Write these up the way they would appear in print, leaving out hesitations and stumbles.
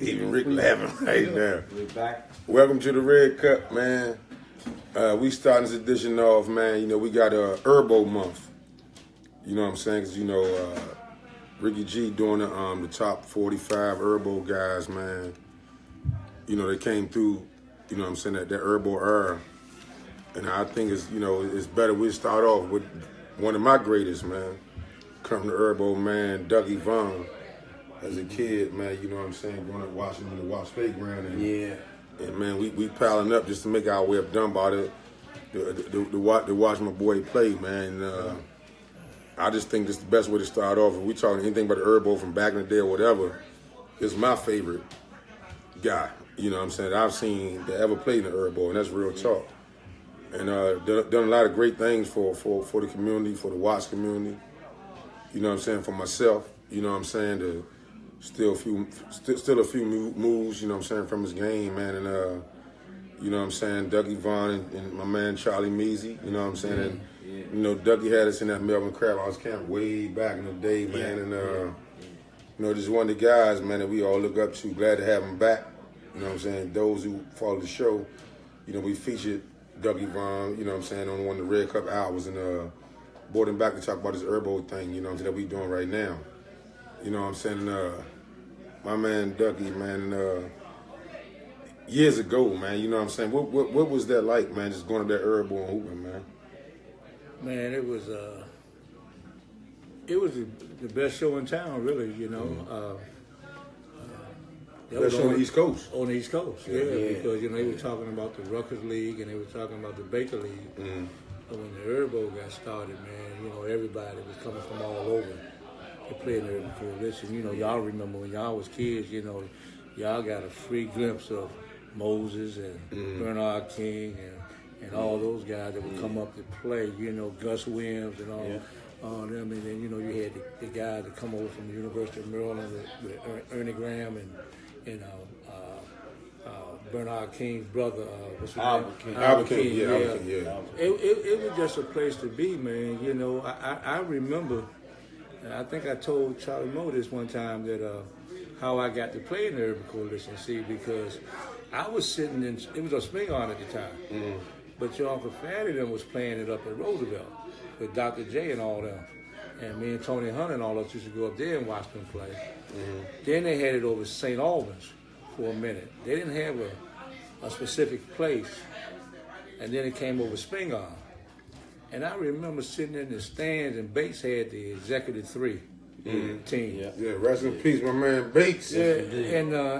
Even Rick laughing right now. We're back. Welcome to the Red Cup, man. We starting this edition off, man. You know, we got a Herbo month. You know what I'm saying? Because, Ricky G doing the top 45 Herbo guys, man. You know, they came through, you know what I'm saying, that Herbo era. And I think it's better we start off with one of my greatest, man. Come to Herbo, man, Ducky, Vaughan. As a kid, man, you know what I'm saying, growing up watching him in the Watts Playground. And man, we piling up just to make our way up Dunbar to watch my boy play, man. I just think this is the best way to start off. If we talking anything about the Herbo from back in the day or whatever, it's my favorite guy. You know what I'm saying, that I've seen that ever played in the Herbo, and that's real talk. And done a lot of great things for the community, for the Watts community. You know what I'm saying, for myself. You know what I'm saying, to still a few moves, you know what I'm saying, from his game, man. And you know what I'm saying, Ducky, Vaughan, and my man Charlie Measy, you know what I'm saying. And you know, Ducky had us in that Melbourne Crab House camp way back in the day, man. And you know, just one of the guys, man, that we all look up to. Glad to have him back. You know what I'm saying. Those who follow the show, you know, we featured Ducky, Vaughan, you know what I'm saying, on one of the Red Cup hours, and brought him back to talk about this Herbo thing, you know what I'm saying, that we doing right now. You know what I'm saying? My man Ducky, man, years ago, man, you know what I'm saying? What was that like, man, just going to that Herbo and hooping, man? Man, it was the best show in town, really, you know. Best show on the East Coast. On the East Coast, yeah. Because, you know, they were talking about the Rutgers League and they were talking about the Baker League. But when the Herbo got started, man, you know, everybody was coming from all over to play in the Herbo Coalition. You know, y'all remember when y'all was kids, you know, y'all got a free glimpse of Moses and Bernard King and all those guys that would come up to play, you know, Gus Williams and all them. And then, you know, you had the guys that come over from the University of Maryland with Ernie Graham and Bernard King's brother, what's his name? Albert King, yeah. It was just a place to be, man. You know, I remember, and I think I told Charlie Moe this one time, that how I got to play in the Urban Coalition, see, because I was sitting in, it was a swing on at the time, but your Uncle Fatty them was playing it up at Roosevelt with Dr. J and all them. And me and Tony Hunter and all us used to go up there and watch them play. Then they had it over St. Albans for a minute. They didn't have a specific place. And then it came over Spingarn. And I remember sitting in the stands, and Bates had the executive three team. Yeah, rest in peace, my man Bates. Yeah,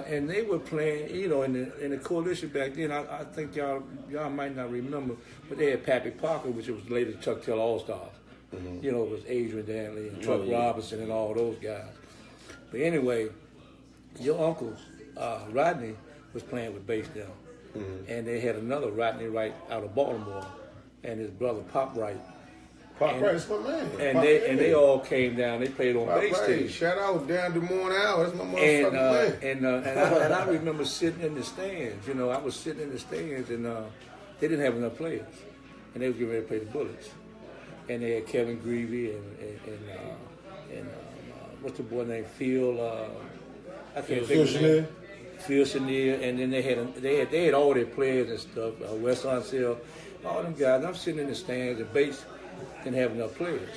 and they were playing, you know, in the coalition back then. I think y'all might not remember, but they had Pappy Parker, which was later Chuck Taylor All-Stars. You know, it was Adrian Danley and Chuck Robinson and all those guys. But anyway, your uncle, Rodney, was playing with Bass down. And they had another Rodney Wright out of Baltimore and his brother Pop Wright. Pop Wright is my man. And they all came down. They played on bass team. Shout out down Des Moines Hour. That's my motherfucking man. And I remember sitting in the stands. You know, I was sitting in the stands, and they didn't have enough players, and they were getting ready to play the Bullets. And they had Kevin Greavy and what's the boy named Phil? I can't think of his name. Phil Chenier, and then they had all their players and stuff. Wes Unseld, all them guys. And I'm sitting in the stands, and Bates didn't have enough players.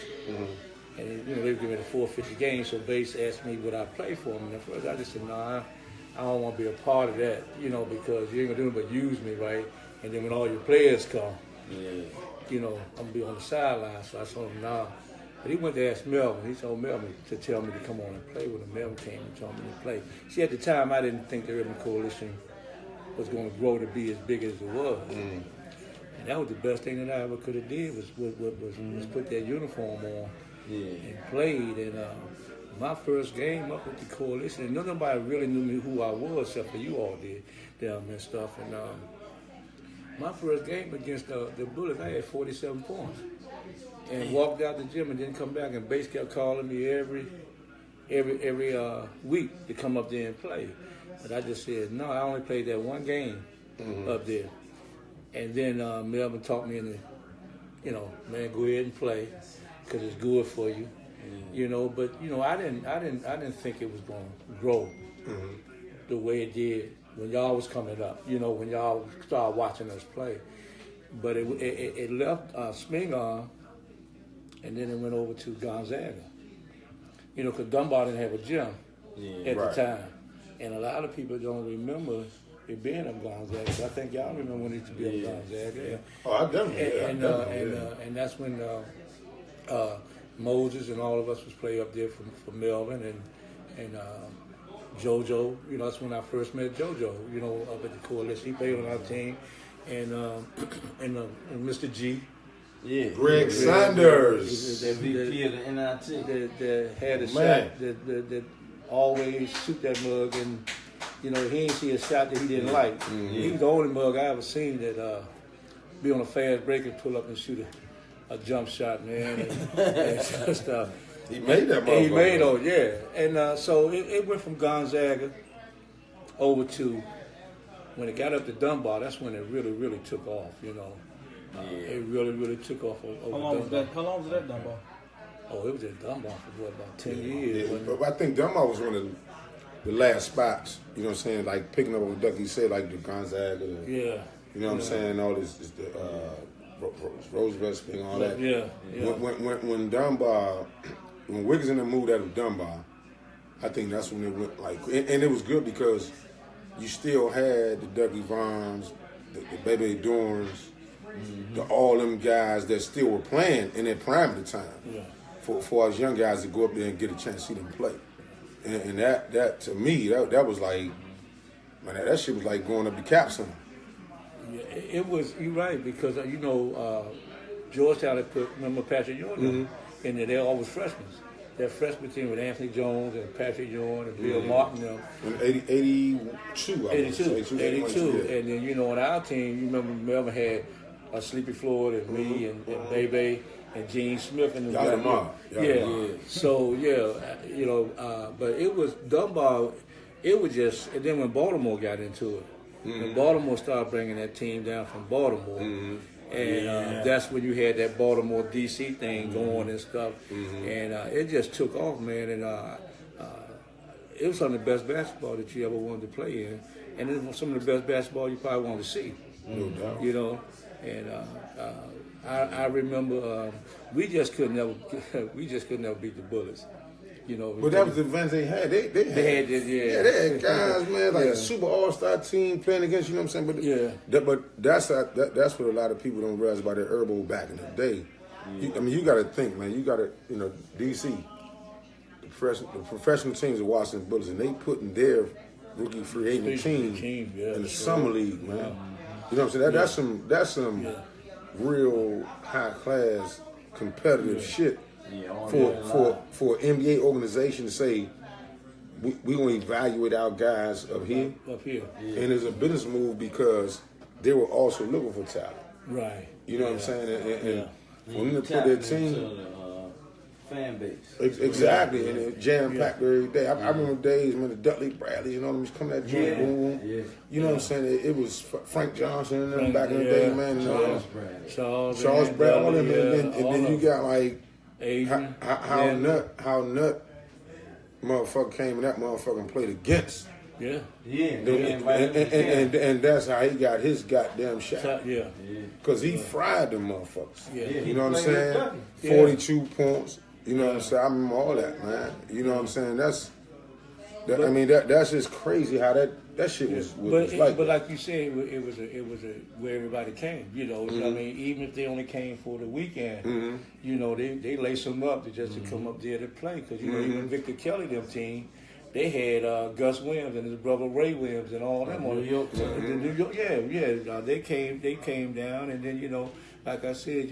And you know, they were giving me the 450 game, so Bates asked me would I play for him. And at first I just said, no, I don't want to be a part of that, you know, because you ain't gonna do nothing but use me, right? And then when all your players come, you know, I'm gonna be on the sideline. So I told him, nah. But he went to ask Melvin. He told Melvin to tell me to come on and play with him. Melvin came and told me to play. See, at the time, I didn't think the Urban Coalition was going to grow to be as big as it was. And that was the best thing that I ever could have did was put that uniform on and played. And my first game up with the Coalition, and nobody really knew me who I was except for you all did down there and stuff. And my first game against the Bullets, I had 47 points. And walked out the gym and didn't come back, and Bates kept calling me every week to come up there and play. But I just said, no, I only played that one game up there. And then Melvin talked me into, you know, man, go ahead and play because it's good for you. You know, but you know, I didn't think it was going to grow. the way it did when y'all was coming up. You know, when y'all started watching us play. But it left Spingarn, and then it went over to Gonzaga. You know, because Dunbar didn't have a gym at the time. And a lot of people don't remember it being up Gonzaga. I think y'all remember when it used to be up Gonzaga. Yeah. Oh, I definitely. And that's when Moses and all of us was play up there for Melvin and JoJo. You know, that's when I first met JoJo. You know, up at the Coalition, he played on our team, and Mr. G. Yeah, Greg Sanders, the VP of the NIT. That had a shot that always shoot that mug, and you know he ain't see a shot that he didn't like. He was the only mug I ever seen that be on a fast break and pull up and shoot a jump shot, man, and stuff. He made that mug. He made those, yeah. And so it went from Gonzaga over to when it got up to Dunbar. That's when it really took off. You know. It really took off over How long was that Dunbar? Oh, it was at Dunbar for what, about 10 years. Yeah, but I think Dunbar was one of the last spots, you know what I'm saying, like picking up what Ducky said, like the Gonzaga, you know what I'm saying, all this Roosevelt thing, all that. Yeah. When Dunbar, when Wiggins and them moved out of Dunbar, I think that's when it went like, and it was good because you still had the Ducky Vaughns, the Bebe Dorns, all them guys that still were playing in their prime at the time. Yeah. For us young guys to go up there and get a chance to see them play. And that to me, that was like, man, that shit was like going up the cap center. Yeah, it was, you're right, because, you know, Georgetown had put, remember Patrick Ewing, and they're always freshmen. That freshman team with Anthony Jones and Patrick Ewing and Bill Martin. In 82, 82. And then, you know, on our team, you remember Melvin had Sleepy Floyd and me and Bebe and Gene Smith and the So you know, but it was Dunbar. It was just, and then when Baltimore got into it, when Baltimore started bringing that team down from Baltimore, and that's when you had that Baltimore DC thing going and stuff, and it just took off, man. And it was some of the best basketball that you ever wanted to play in, and it was some of the best basketball you probably wanted to see. No doubt. You know. And I remember we just could never beat the Bullets, you know. But that was the advantage they had. They had they had guys, man, like a super all-star team playing against. You know what I'm saying? But that's what a lot of people don't realize about that Herbo back in the day. I mean, you got to think, man. You got to, you know, DC, the professional teams of Washington Bullets, and they putting their rookie free agent team in the summer league, man. You know what I'm saying? That's some real high class competitive shit for an NBA organization to say we gonna evaluate our guys up here. And it's a business move because they were also looking for talent. Right. You know what I'm saying? And when they put their team. Fan base. Exactly, and it jam-packed every day. I remember days when the Dudley Bradleys, you know, them was coming at joint, boom. You know what I'm saying? It was Frank Johnson and them back in the day, man. Charles Bradley, all them, and then you got like how nut motherfucker came and that motherfucker played against. Yeah. And that's how he got his goddamn shot. Because he fried them motherfuckers. You know what I'm saying? 42 points. You know what I'm saying? I remember all that, man. You know what I'm saying? I mean, that's just crazy how that shit was like. But like you said, it was where everybody came. You know, I mean, even if they only came for the weekend, you know, they lace them up to come up there to play. Because you know, even Victor Kelly, them team. They had Gus Williams and his brother Ray Williams and all them on New York. They came down, and then, you know, like I said,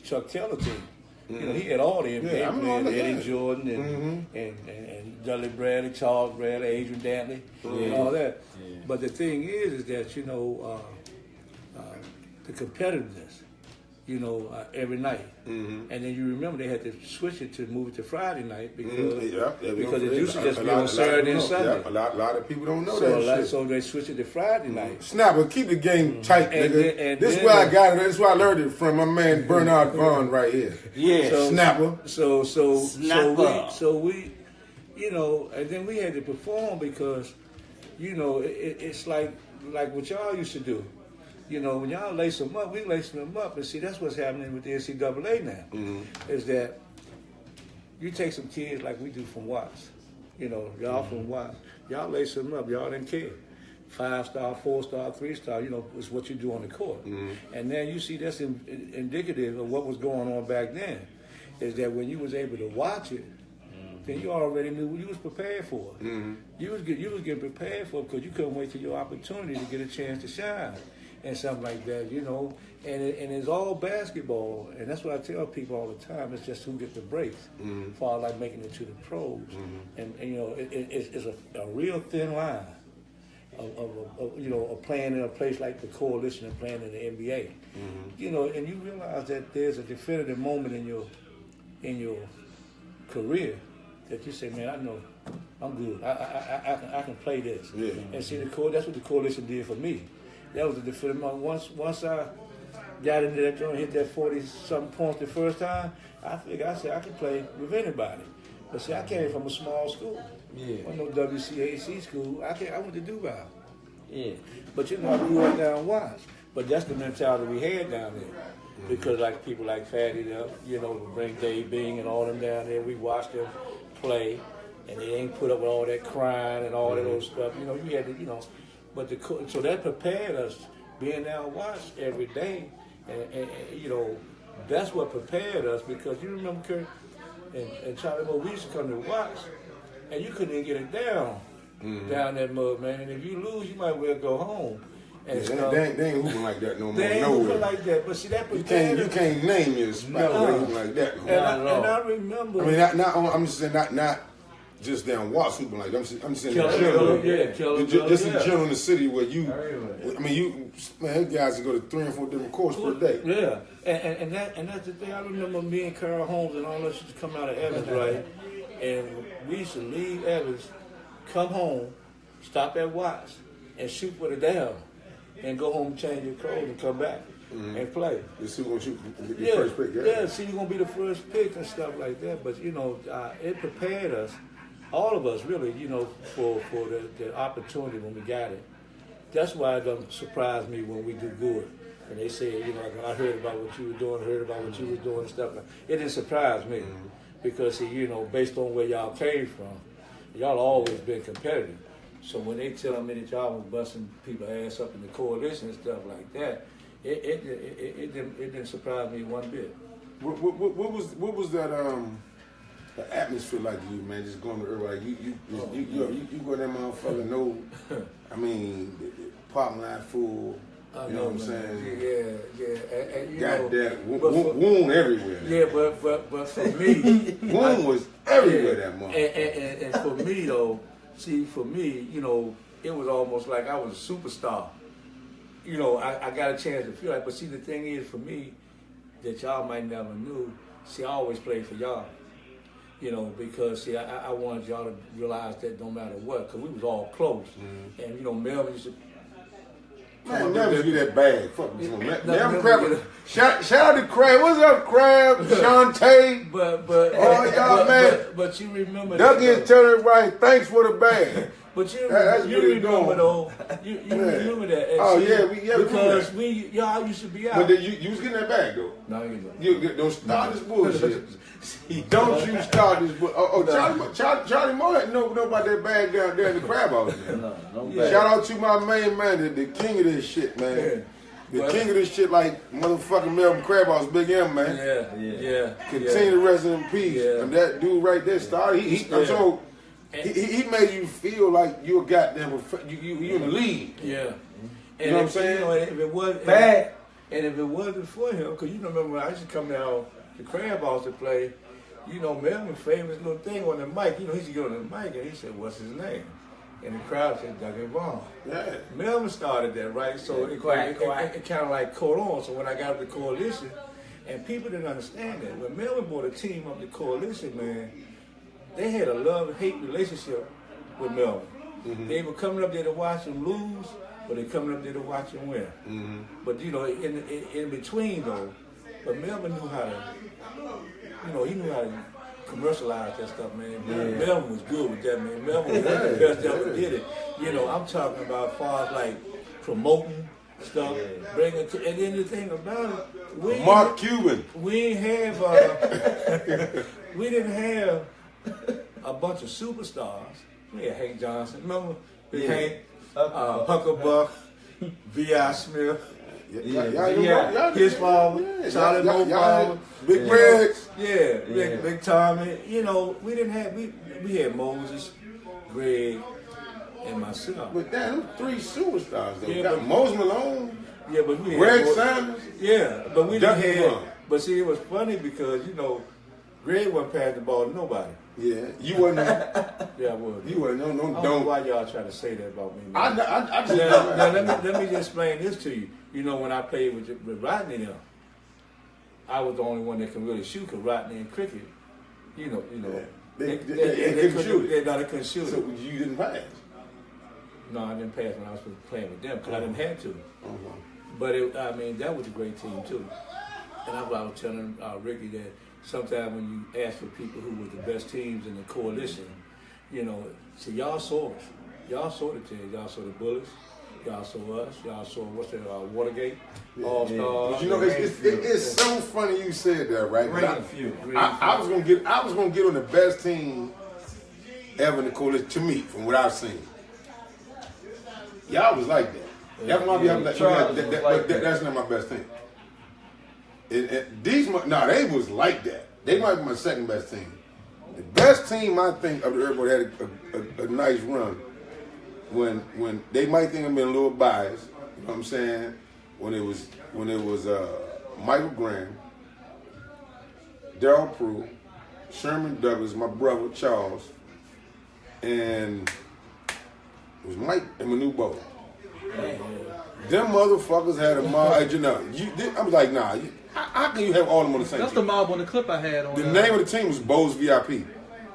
Chuck Taylor team. You know, he had all the NBA players, Eddie Jordan and Dudley Bradley, Charles Bradley, Adrian Dantley, and all that. But the thing is that, you know, the competitiveness, you know, every night. And then you remember they had to switch it to move it to Friday night because it used to just be on Saturday and Sunday. A lot of people don't know that shit. So they switched it to Friday night. Snapper, keep the game tight, nigga. This is where I got it. This is where I learned it from my man Bernard Vaughan right here. Snapper. So we, you know, and then we had to perform because you know, it's like what y'all used to do. You know, when y'all lace them up, we lacing them up. And see, that's what's happening with the NCAA now, is that you take some kids like we do from Watts. You know, y'all from Watts. Y'all lace them up. Y'all didn't care. 5-star, 4-star, 3-star, you know, is what you do on the court. And then you see that's indicative of what was going on back then, is that when you was able to watch it, then you already knew what you was prepared for. You was getting prepared for it because you couldn't wait till your opportunity to get a chance to shine and something like that, you know. And it's all basketball, and that's what I tell people all the time. It's just who gets the breaks, far like making it to the pros. And you know, it's a real thin line of you know, of playing in a place like the Coalition and playing in the NBA. You know, and you realize that there's a definitive moment in your career that you say, man, I know I'm good. I can play this. Yeah. And see, that's what the Coalition did for me. That was the definitive moment. Once I got into that joint, hit that 40-something points the first time, I figured, I said, I can play with anybody. But see, I came from a small school. Yeah. Wasn't no WCAC school. I went to Dubai. Yeah. But you know, I grew up down Watts. But that's the mentality we had down there. Because like people like Fatty, you know, bring Dave Bing and all them down there, we watched them play, and they ain't put up with all that crying and all that old stuff. You know, you had to, you know, so that prepared us, being down Watts every day, and you know, that's what prepared us, because you remember, Curt and Charlie Moore, we used to come to Watts, and you couldn't even get it down that mud, man. And if you lose, you might well go home. And they ain't hooping like that no more. They ain't hooping like that, but see, that prepared you can't name your spot where they hooping like that. And I remember. I mean, I'm just saying, not just down Watts hooping like that. I'm just saying in general. Just in general in the city where guys that go to 3 and 4 different courts per day. Yeah, and that's the thing. I remember me and Carl Holmes and all us used to come out of Evans, right? And we used to leave Evans, come home, stop at Watts, and shoot with it down, and go home, change your clothes, and come back and play. Just see who's gonna shoot the first pick. Yeah, see who's gonna be the first pick and stuff like that. But you know, it prepared us, all of us, really, you know, for the opportunity when we got it. That's why it doesn't surprise me when we do good. And they say, you know, like, I heard about what you were doing, heard about what you was doing and stuff. It didn't surprise me because, see, you know, based on where y'all came from, y'all always been competitive. So when they tell me that y'all was busting people ass up in the Coalition and stuff like that, it didn't surprise me one bit. What was that the atmosphere like to you, man? Just going to everybody, you go there, motherfucker. No, I mean, the parking lot full. You know what I'm saying? Yeah. And, got that wound everywhere. Yeah, but for me, wound was everywhere that month. And for me though, see, for me, you know, it was almost like I was a superstar. You know, I got a chance to feel like. But see, the thing is, for me, that y'all might never knew. See, I always played for y'all. You know, because see, I wanted y'all to realize that no matter what, because we was all close. And you know, Melvin used to. Man, never be that bad. Fuck you, man. Never Crab. Shout out to Crab. What's up, Crab? Shantae. But all y'all, man. But you remember. Ducky is telling everybody thanks for the bag. But you remember though. You remember that. Oh see, yeah, because y'all used to be out. But you was getting that bag though. No, you know. You don't start this bullshit. Don't you start this bullshit. Charlie Moore didn't know about that bag down there in the Crab House. No bag. Shout out to my main man, the king of this shit, man. The king of this shit, like motherfucking Melvin Crab House, Big M, man. Yeah. Continue to rest in peace. Yeah. And that dude right there started. I'm told he made you feel like you're goddamn you in the league. Yeah. You know what I'm saying? You know, if it wasn't bad, and if it wasn't for him, because you remember when I used to come down the Crab House to play, you know, Melvin's famous little thing on the mic. You know, he used to go on the mic and he said, "What's his name?" And the crowd said, Ducky Vaughan. Yeah. Melvin started that, right? So it kind of like caught on. So when I got up the Coalition, and people didn't understand that. When Melvin brought a team up the Coalition, man, they had a love-hate relationship with Melvin. They were coming up there to watch him lose, but they coming up there to watch him win. But, you know, in between, though, but Melvin knew how to, you know, he knew how to commercialize that stuff, man. Melvin was good with that, man. Melvin was one of the best that ever did it. You know, I'm talking about as far as like promoting stuff, bringing to, and then the thing about it, Mark Cuban. we ain't have, we didn't have a bunch of superstars. We had Hank Johnson, remember? Hank, Hucklebuck, V.I. Smith. His father, Charlie Moe, Big Briggs, Big Tommy. You know, we didn't have we had Moses, Greg, and myself. But damn, them 3 superstars though. Yeah, Got but- Moses Malone, Yeah, but we had Greg Sanders. Yeah, but we didn't Ducky have. Vaughan. But see, it was funny because you know, Greg wasn't passing the ball to nobody. Yeah, you wasn't. Yeah, I was. You wasn't. No, I don't know why y'all trying to say that about me. Man. I just. Now, let me just explain this to you. You know, when I played with Rodney, now, I was the only one that can really shoot. Cause Rodney in cricket, you know, They couldn't shoot it. They couldn't shoot So it. you didn't pass. No, I didn't pass when I was playing with them because I didn't have to. Uh-huh. But I mean, that was a great team too. And I was telling Ricky that sometimes when you ask for people who were the best teams in the coalition, you know, so y'all saw us. Y'all saw the team. Y'all saw the Bullets. Y'all saw us. Y'all saw what's that? Watergate. All Stars. But you know, it's so funny you said that, right? I was gonna get on the best team ever in the coalition to me, from what I've seen. Y'all was like that. That's why that's not my best team. They was like that. They might be my second best team. The best team I think of the Airport had a nice run when they might think I've been a little biased. You know what I'm saying? When it was Michael Graham, Darryl Prue, Sherman Douglas, my brother Charles, and it was Mike and Manu Bowe. Them motherfuckers had a mob. You know, I was like, nah. How can you have all of them on the same That's team? the mob on the clip I had on. The name of the team was Bo's VIP.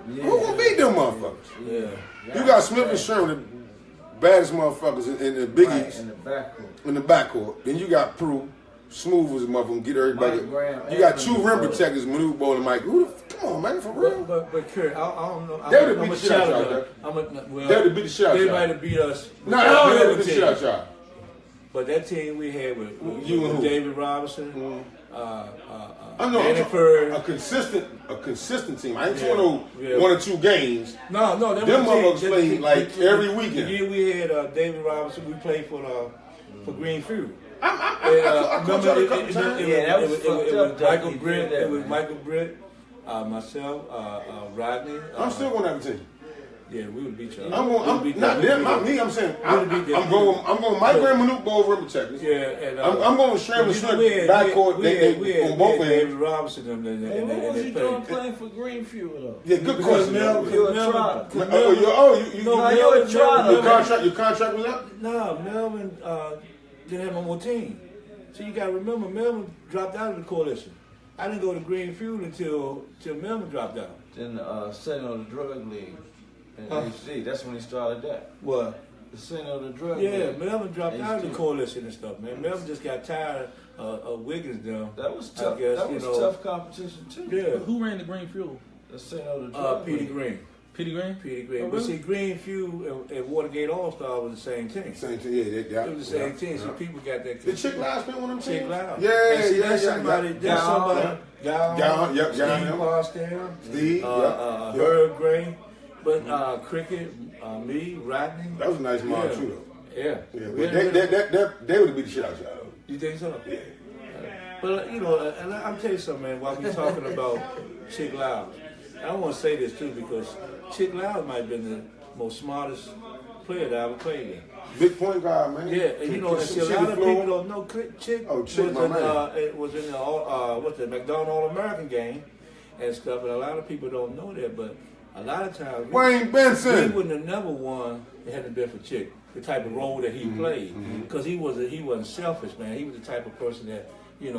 Yeah. Who gonna beat them motherfuckers? Yeah. You got Smith and Sherman, the baddest motherfuckers in the Big East. In the backcourt. Then you got Prue, smooth as a motherfucker, get everybody. You got 2 rim protectors, Manu Bowe and Mike. Come on, man, for real. But Curt, I don't know. They would have beat the shit out y'all. They would have beat the shit out They y'all. might have beat us. No, they would have beat the shit out y'all. But that team we had with You and who? David Robinson, I know Danny Ford. a consistent team. I ain't talking no 1 or 2 games. No, Them motherfuckers played like every weekend. The year we had David Robinson, we played for Green Fuel. I coached y'all a couple times. It was Michael Britt. It was Michael Britt, myself, Rodney. I'm still going to have a team. Yeah, we would beat y'all. Not me. I'm saying I'm going Mike Graham, Manu Bowe, rim protectors. Yeah, and I'm going Sherman Smith backcourt. We on had both David ends. Robinson and What was they you doing played. playing for Green Fuel though? Yeah, good question. You a trotter. You're a trotter. Your contract was up? No, Melvin didn't have no more team. So you got to remember, Melvin dropped out of the coalition. I didn't go to Green Fuel until Melvin dropped out. Then setting on the drug league in HC. That's when he started that. What? The setting on the drug Yeah, league. Melvin dropped out of the coalition and stuff, man. Melvin just got tired of Wiggins them. That was tough. I guess, That was tough competition too. Yeah. Who ran the Green Fuel? The setting on the drug Petey league. Green. Petey Green? Petey Green. Oh, But really? see, Green Fuel and Watergate All-Star was the same team. Same team. Yeah, they got It was the same team, so people got that. The Chick Live's been one of them Chick teams? Live. Yeah, And see, yeah, that's yeah. somebody. That's somebody. Gowan, yep, Steve Gowan. Parsdale, Steve, Herb Gray, but Cricket, me, Rodney. That was a nice mob Yeah. too, though. Yeah. Yeah, We but had- they would have beat the shit out of y'all. You think so? Yeah. But you know, and I'm tell you something, man. While we talking about Chick Loud, I want to say this too because Chick Loud might have been the most smartest player that I ever played in. Big point guard, man. Yeah, and you know, and see, a lot of people don't know Chick. Oh, Chick, was my in, man. it was in the McDonald All-American game and stuff, and a lot of people don't know that. But a lot of times, Wayne we Benson. wouldn't have never won if it hadn't been for Chick. The type of role that he played, because he wasn't selfish, man. He was the type of person that he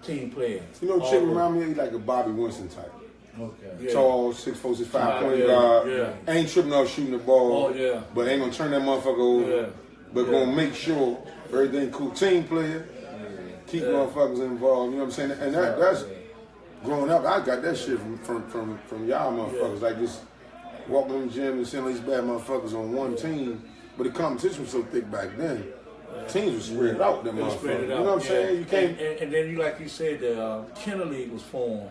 team player. You know, Chick remind me of like a Bobby Winston type. Okay. Yeah. Tall, 6'4", 6'5", point Yeah, guard. yeah. Ain't tripping off shooting the ball. Oh, yeah. But ain't gonna turn that motherfucker over. Yeah. But Yeah. gonna make sure everything cool. Team player. Keep motherfuckers involved. You know what I'm saying? And growing up, I got that shit from y'all motherfuckers. Like just walking in the gym and seeing these bad motherfuckers on one team. But the competition was so thick back then. Teams were spread out. Them motherfuckers. You know what I'm saying? You can't. And then like you said, the Kennel League was formed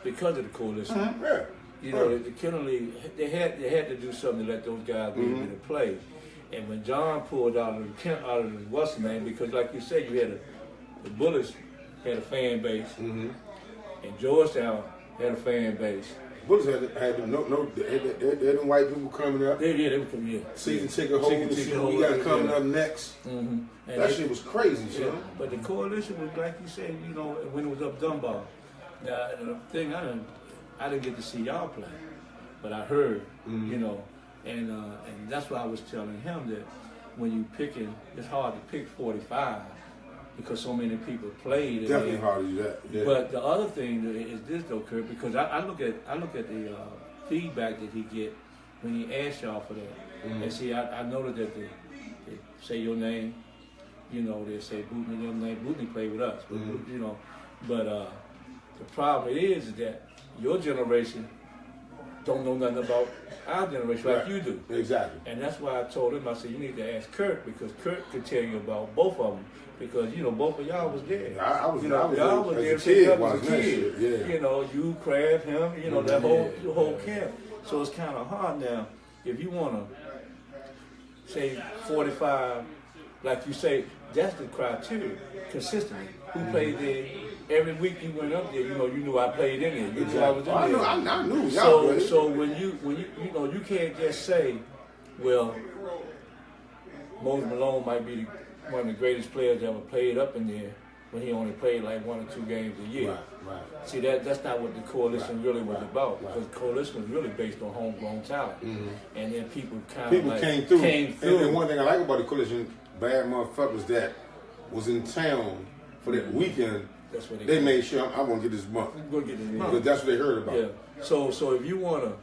because of the coalition. Yeah. You know, the Kennel League, they had to do something to let those guys be able to play. And when John pulled out of the what's the name, because like you said, you had the Bullets had a fan base, and Georgetown had a fan base. Bullets had them white people coming up. They were coming in. Season ticket holders. We got coming up next. That shit was crazy, son. But the coalition was like you said, you know, when it was up Dunbar. Now the thing I didn't get to see y'all play, but I heard, you know, and that's why I was telling him that when you picking, it's hard to pick 45 because so many people played. Definitely hard to do that. Yeah. But the other thing is this though, Curt, because I look at the feedback that he get when he asks y'all for that. And see, I noticed that they say your name, you know, they say Bootney, your name. Bootney played with us, but you know, but the problem is that your generation don't know nothing about our generation like you do. Exactly. And that's why I told him, I said, you need to ask Curt because Curt could tell you about both of them because, you know, both of y'all was there. Y'all was there as a kid. Yeah. You know, you, Crab, him, you know, that whole camp. So it's kind of hard now. If you want to say 45, like you say, that's the criteria, consistently. Who played there? Every week you went up there, you know, you knew I played in there. You knew I was in there. I knew y'all played. So when you know, you can't just say, well, Moses Malone might be one of the greatest players that ever played up in there when he only played like 1 or 2 games a year. Right. See, that's not what the coalition really was about. Because the coalition was really based on homegrown talent. And then people came through. And one thing I like about the coalition, bad motherfuckers that was in town for that weekend, that's what they made sure I'm going to get this month. Because that's what they heard about. Yeah. So if you want to,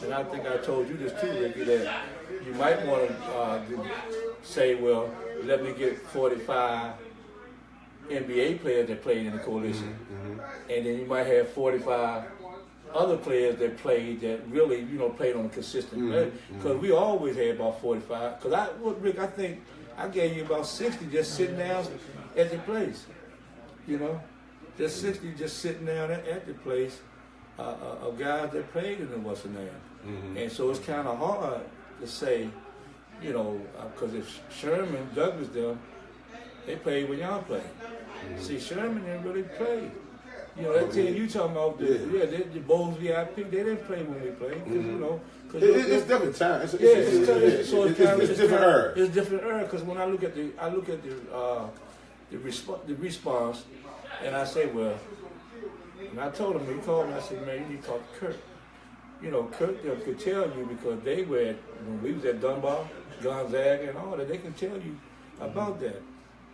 and I think I told you this too, Ricky, that you might want to say, well, let me get 45 NBA players that played in the coalition. And then you might have 45 other players that played that really, you know, played on a consistent basis. Because we always had about 45. Because Rick, I think I gave you about 60 just sitting down at the place. You know, just 60 just sitting down at the place of guys that played in the what's the name. And so it's kind of hard to say, you know, because if Sherman, Douglas, them, they played when y'all played. See, Sherman didn't really play. You know, that team you talking about, the Bulls VIP, they didn't play when we played. Cause, you know, it's different time. It's different era. It's different era because when I look at the response, and I say, well, and I told him, he called me, I said, man, you need to talk to Curt. You know, Curt could tell you because they were, when we was at Dunbar, Gonzaga and all that, they can tell you about that.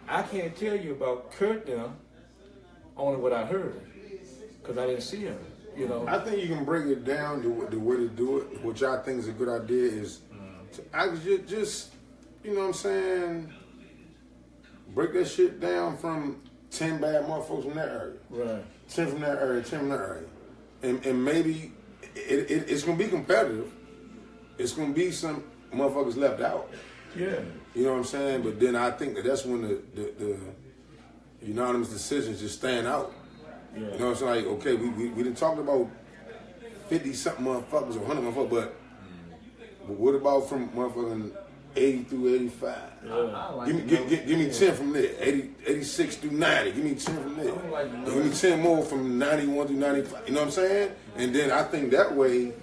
I can't tell you about Curt now, only what I heard, because I didn't see him, you know. I think you can break it down to the way to do it, which I think is a good idea, is just you know what I'm saying, break that shit down from 10 bad motherfuckers from that area. Right. 10 from that area, 10 from that area. And maybe it's going to be competitive. It's going to be some motherfuckers left out. Yeah. You know what I'm saying? But then I think that's when the unanimous decisions just stand out. Yeah. You know what I'm saying? Like, okay, we didn't talk about 50-something motherfuckers or 100 motherfuckers, but what about from motherfucking 80 through 85? Yeah. Give me 10 from there. 86 through 90. Give me 10 from there. Give me 10 more from 91 through 95. You know what I'm saying? And then I think that way,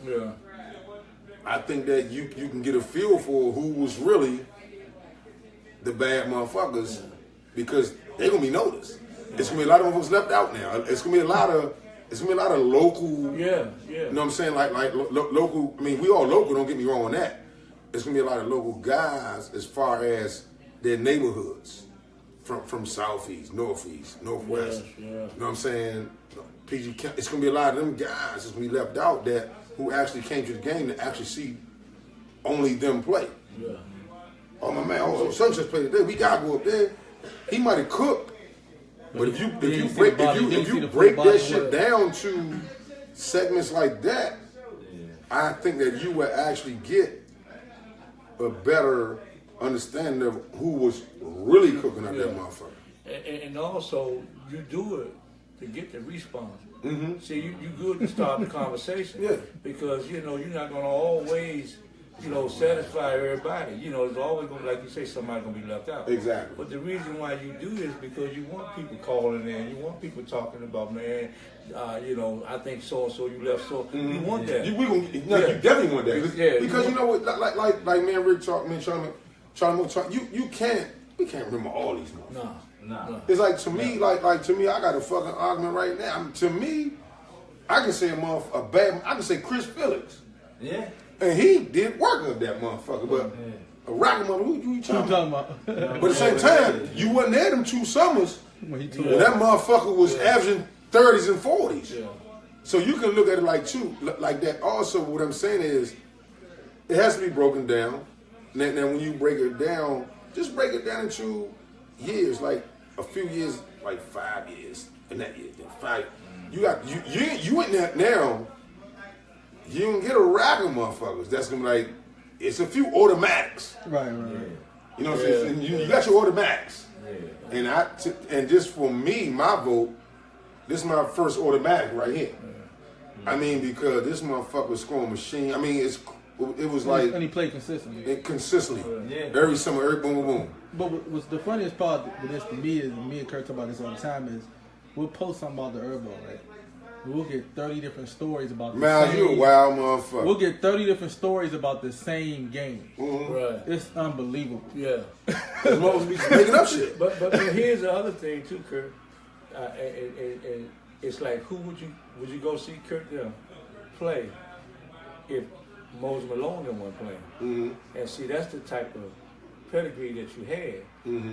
I think that you can get a feel for who was really the bad motherfuckers because they're gonna be noticed. It's gonna be a lot of motherfuckers left out now. It's gonna be a lot of local. Yeah. You know what I'm saying? Like local. I mean, we all local. Don't get me wrong on that. It's gonna be a lot of local guys as far as their neighborhoods, from southeast, northeast, northwest. Yeah. You know what I'm saying? PG. It's gonna be a lot of them guys that's gonna be left out that who actually came to the game to actually see only them play. Yeah. Oh my man, son just played today. We gotta go up there. He might have cooked, But if you didn't see the body, if didn't see you the full break body that of shit work. down to segments like that, I think that you would actually get a better understanding of who was really cooking up that motherfucker. And also, you do it to get the response. See, you good to start the conversation. Yeah. Because, you're not going to always, satisfy everybody. There's always going to, like you say, somebody going to be left out. Exactly. But the reason why you do this is because you want people calling in. You want people talking about, man, I think so-and-so, you left so. You want that. You definitely want that. Yeah, Because you know what, like me and Rick talk, me and Charlie talk, we can't remember all these motherfuckers. No. It's like to me, to me, I got a fucking argument right now. To me, I can say I can say Chris Phillips. Yeah. And he did work of that motherfucker, but a rocket mother, who you talking about? But at the same time, you wasn't there them 2 summers When he when that motherfucker was averaging 30s and 40s. Yeah. So you can look at it like that. Also, what I'm saying is, it has to be broken down. Now when you break it down, just break it down into years, like a few years, like 5 years, and that year, 5. You in that now. You don't get a rack of motherfuckers. That's gonna be like, it's a few automatics. Right. You know what I'm saying? And you got your automatics. Yeah. And just for me, my vote, this is my first automatic right here. I mean, because this motherfucker scoring machine. I mean, it was like, and he played consistently. Every summer, every boom, boom, boom. But what's the funniest part with this to me is, and me and Curt talk about this all the time, is we'll post something about the Herbo, right? We'll get 30 different stories about the Man, same. you a wild motherfucker. We'll get 30 different stories about the same game. Right. It's unbelievable. Yeah. As long as we making up shit. But here's the other thing too, Curt. And it's like, who would you go see Curt play if Moses Malone didn't want to play? And see, that's the type of pedigree that you had.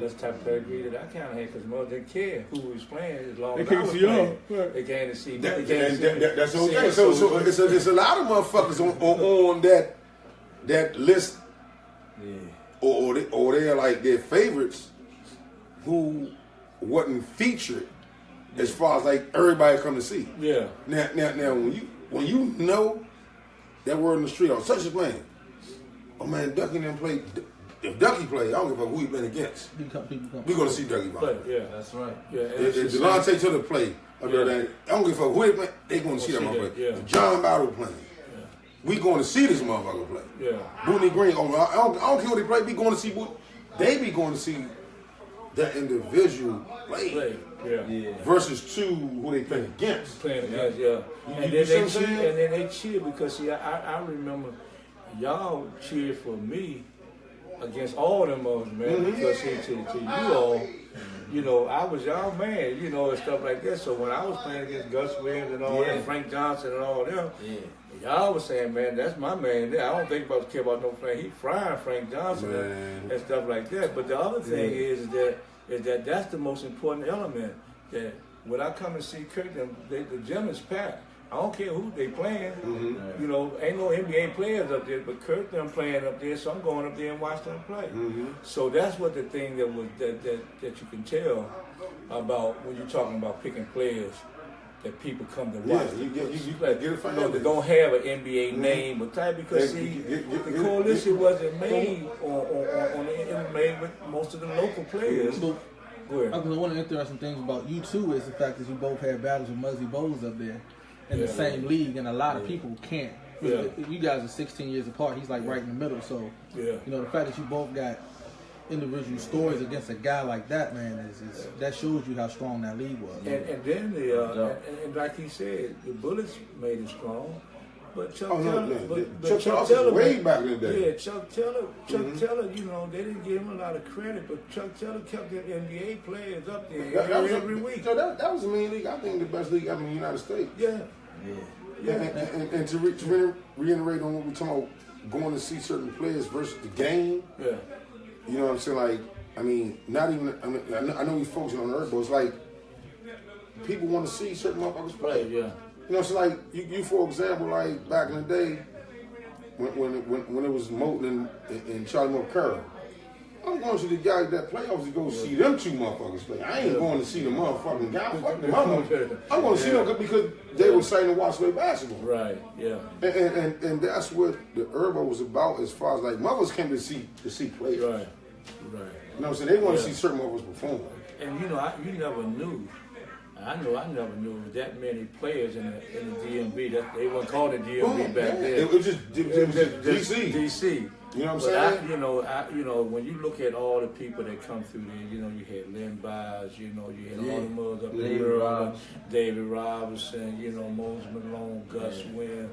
That's the type of pedigree that I kind of had, because Moses didn't care who was playing as long as I was playing. They came to see me. That's the whole thing. So it's a lot of motherfuckers on that list, or they're like their favorites, who wasn't featured as far as like everybody come to see. Yeah. Now when you know that word in the street, oh, such a playing. Oh man, Ducky didn't play. If Ducky play, I don't give a fuck who he playing against. We're gonna see Ducky play. Yeah, that's right. Yeah. If Delonte Taylor play, I don't give a fuck who they play. They gonna see that motherfucker. Yeah. If John Bowder playing, we going to see this motherfucker play. Yeah. Booney Green. Oh, I don't care what they play. We going to see. They be going to see that individual play. Yeah. Versus who they play against. Playing against, yeah. And then they cheered because, see, I remember y'all cheered for me against all them others, man. Because to you all, I was y'all man, and stuff like that. So when I was playing against Gus Williams and all that, Frank Johnson and all them, y'all was saying, man, that's my man there. I don't care about no Frank. He frying Frank Johnson and stuff like that. But the other thing is that that's the most important element. That when I come and see Curt, the gym is packed. I don't care who they playing. Ain't no NBA players up there, but Curt them playing up there, so I'm going up there and watch them play. So that's what the thing that you can tell about when you're talking about picking players that people come to watch. Yeah, you get it from they don't have an NBA name or type, because the coalition wasn't made made with most of the local players. One of the interesting things about you two is the fact that you both had battles with Muggsy Bogues up there in the same league, and a lot of people can't. Yeah. You guys are 16 years apart. He's like right in the middle. So the fact that you both got individual stories against a guy like that, man, is that shows you how strong that league was. And then and like he said, the Bullets made it strong. But Chuck Taylor, way back in the day. Yeah, Chuck Taylor, they didn't give him a lot of credit, but Chuck Taylor kept the NBA players up there every week. So that was the main league. I think the best league ever in the United States. Yeah. And to reiterate on what we're talking about, going to see certain players versus the game. Yeah. You know what I'm saying? Like, I mean, not even. I know we focusing on the earth, but it's like people want to see certain motherfuckers play. Yeah. You know, it's like you for example, like back in the day when it was Moten and Charlie McCurry. I don't going to the guys that playoffs to go see them two motherfuckers play. I ain't going to see the motherfucking guy. Fuck them. I'm going to see them because they were excited to watch play basketball. Right. Yeah. And that's what the Herbo was about as far as like mothers came to see players. Right. Right. You know what I'm saying? They want to see certain mothers perform. And you know, you never knew. I never knew that many players in the DMV. That they weren't called the DMV back then. It was just DC. DC. You know what I'm saying? You know, when you look at all the people that come through there, you know, you had Lynn Byers, you know, you had all the mothers up there, David Robinson, you know, Moses Malone, Gus Wynn,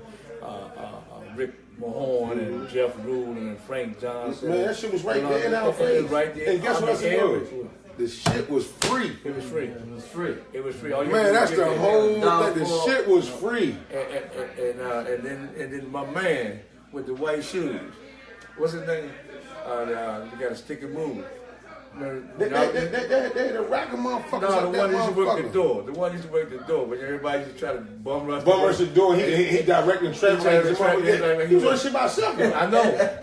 Rick Mahorn, and Jeff Rulin, and Frank Johnson. Man, that shit was right there in our face. Right there. And guess what else? The shit was free. It was free. It was free. It was free. Man, that's the whole thing. The shit was free. And then my man with the white shoes. What's his name? You got a stick and move. They had a rack of motherfuckers. No, the one used to work the door. The one used to work the door, but everybody used to try to bum rush the door. He directing traffic. He doing shit by himself. I know.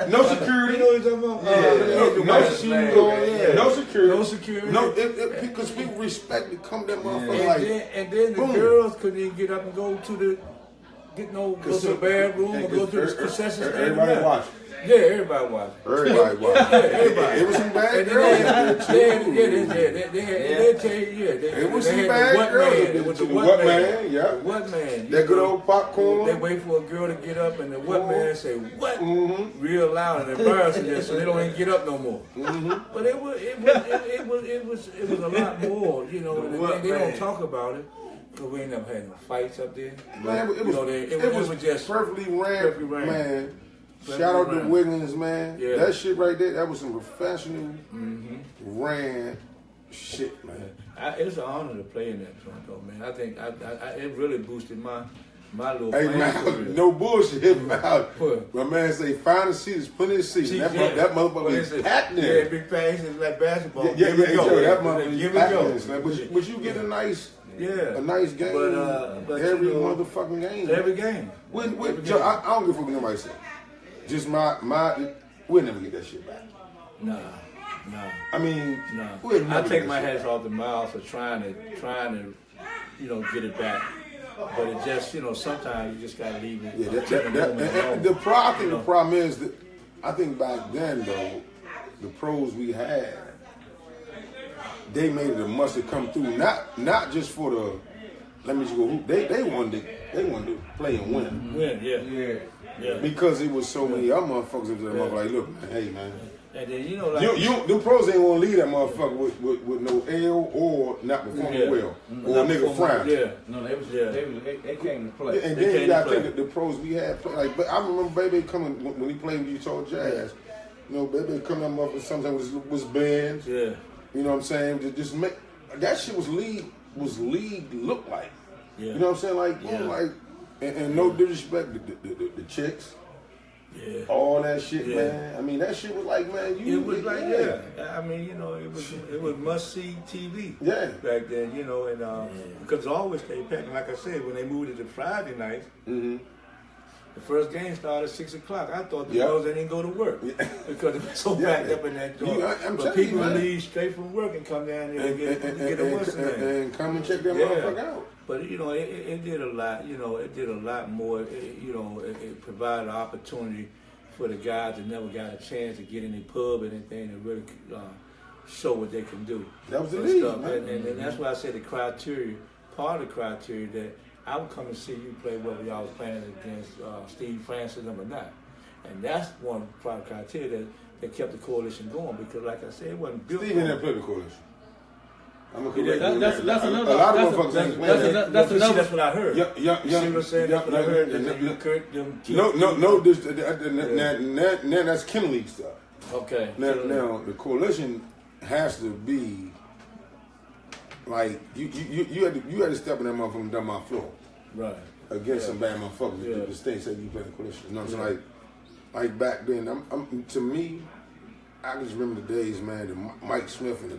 No security. You know what you're talking about? No security. No security. No, because people respect to come to that motherfucker and then the girls couldn't even get up and go to the go to the bathroom or go to the concession stand. Everybody watch. Yeah, everybody watched. Everybody watched. Everybody. It was some bad girls. It was some bad girls. It was the what man. Yeah. The what man. That good old popcorn. They wait for a girl to get up, and the what man say what real loud and embarrassing them, so they don't even get up no more. But it was a lot more, you know. And they don't talk about it. Because we ain't never had no fights up there. Man, it was just perfectly ran, man. Shout out to Wiggins, man. Yeah. That shit right there, that was some professional ran shit, man. It's an honor to play in that joint, though, man. I think it really boosted my little. Hey, man, no bullshit, man. My man say, find a seat, there's plenty of seats. That motherfucker is packed there. Yeah, big fans is like basketball. Yeah, that motherfucker is packed there. But you get a nice game. But every motherfucking game. Every game. I don't give a fuck what nobody say. Just we'll never get that shit back. Nah. I mean, I take my hats off the mouth for trying to, you know, get it back. But it just, you know, sometimes you just gotta leave it. Yeah, the problem is that I think back then though, the pros we had, they made it a must to come through. Not just for the let me just go hoop. They wanted to play and win. Yeah. Because it was so many other motherfuckers that motherfucker like, look, man, hey man. And then you know, like the pros ain't want to leave that motherfucker with no L or not performing well or a nigga frown. Yeah, no, they came to play. And then you gotta think the pros we had play like. But I remember Baby coming when he played with Utah Jazz. You know, Baby coming up with something was bands. Yeah. You know what I'm saying? To just make that shit was league look like. Yeah. You know what I'm saying? Like, like. And no disrespect, the chicks, all that shit, man. I mean, that shit was like, man, I mean, you know, it was must see TV. Yeah. Back then, you know, and because it always stayed packed. Like I said, when they moved it to Friday nights, the first game started at 6 o'clock. I thought the girls didn't go to work because it was so packed up in that joint. But people leave straight from work and come down there and get a what's name and come and check that motherfucker out. But you know, it did a lot. You know, it did a lot more. It provided an opportunity for the guys that never got a chance to get in the pub or anything to really show what they can do. That was the league, man. And that's why I said the criteria. Part of the criteria that I would come and see you play whether y'all was playing against Steve Francis or not. And that's one part of the criteria that kept the coalition going because, like I said, it wasn't built. Steve didn't play the coalition. I'm that's another. A lot of motherfuckers ain't playing that. That's what I heard. Yeah. See what I'm saying? That's what I heard. Now that's Ken League stuff. Okay. Now the coalition has to be like you had to step in that motherfucker and dump my floor. Right. Against some bad motherfuckers. The state said you play the coalition. You know what I'm saying? Like back then, to me, I can just remember the days, man, the Mike Smith and the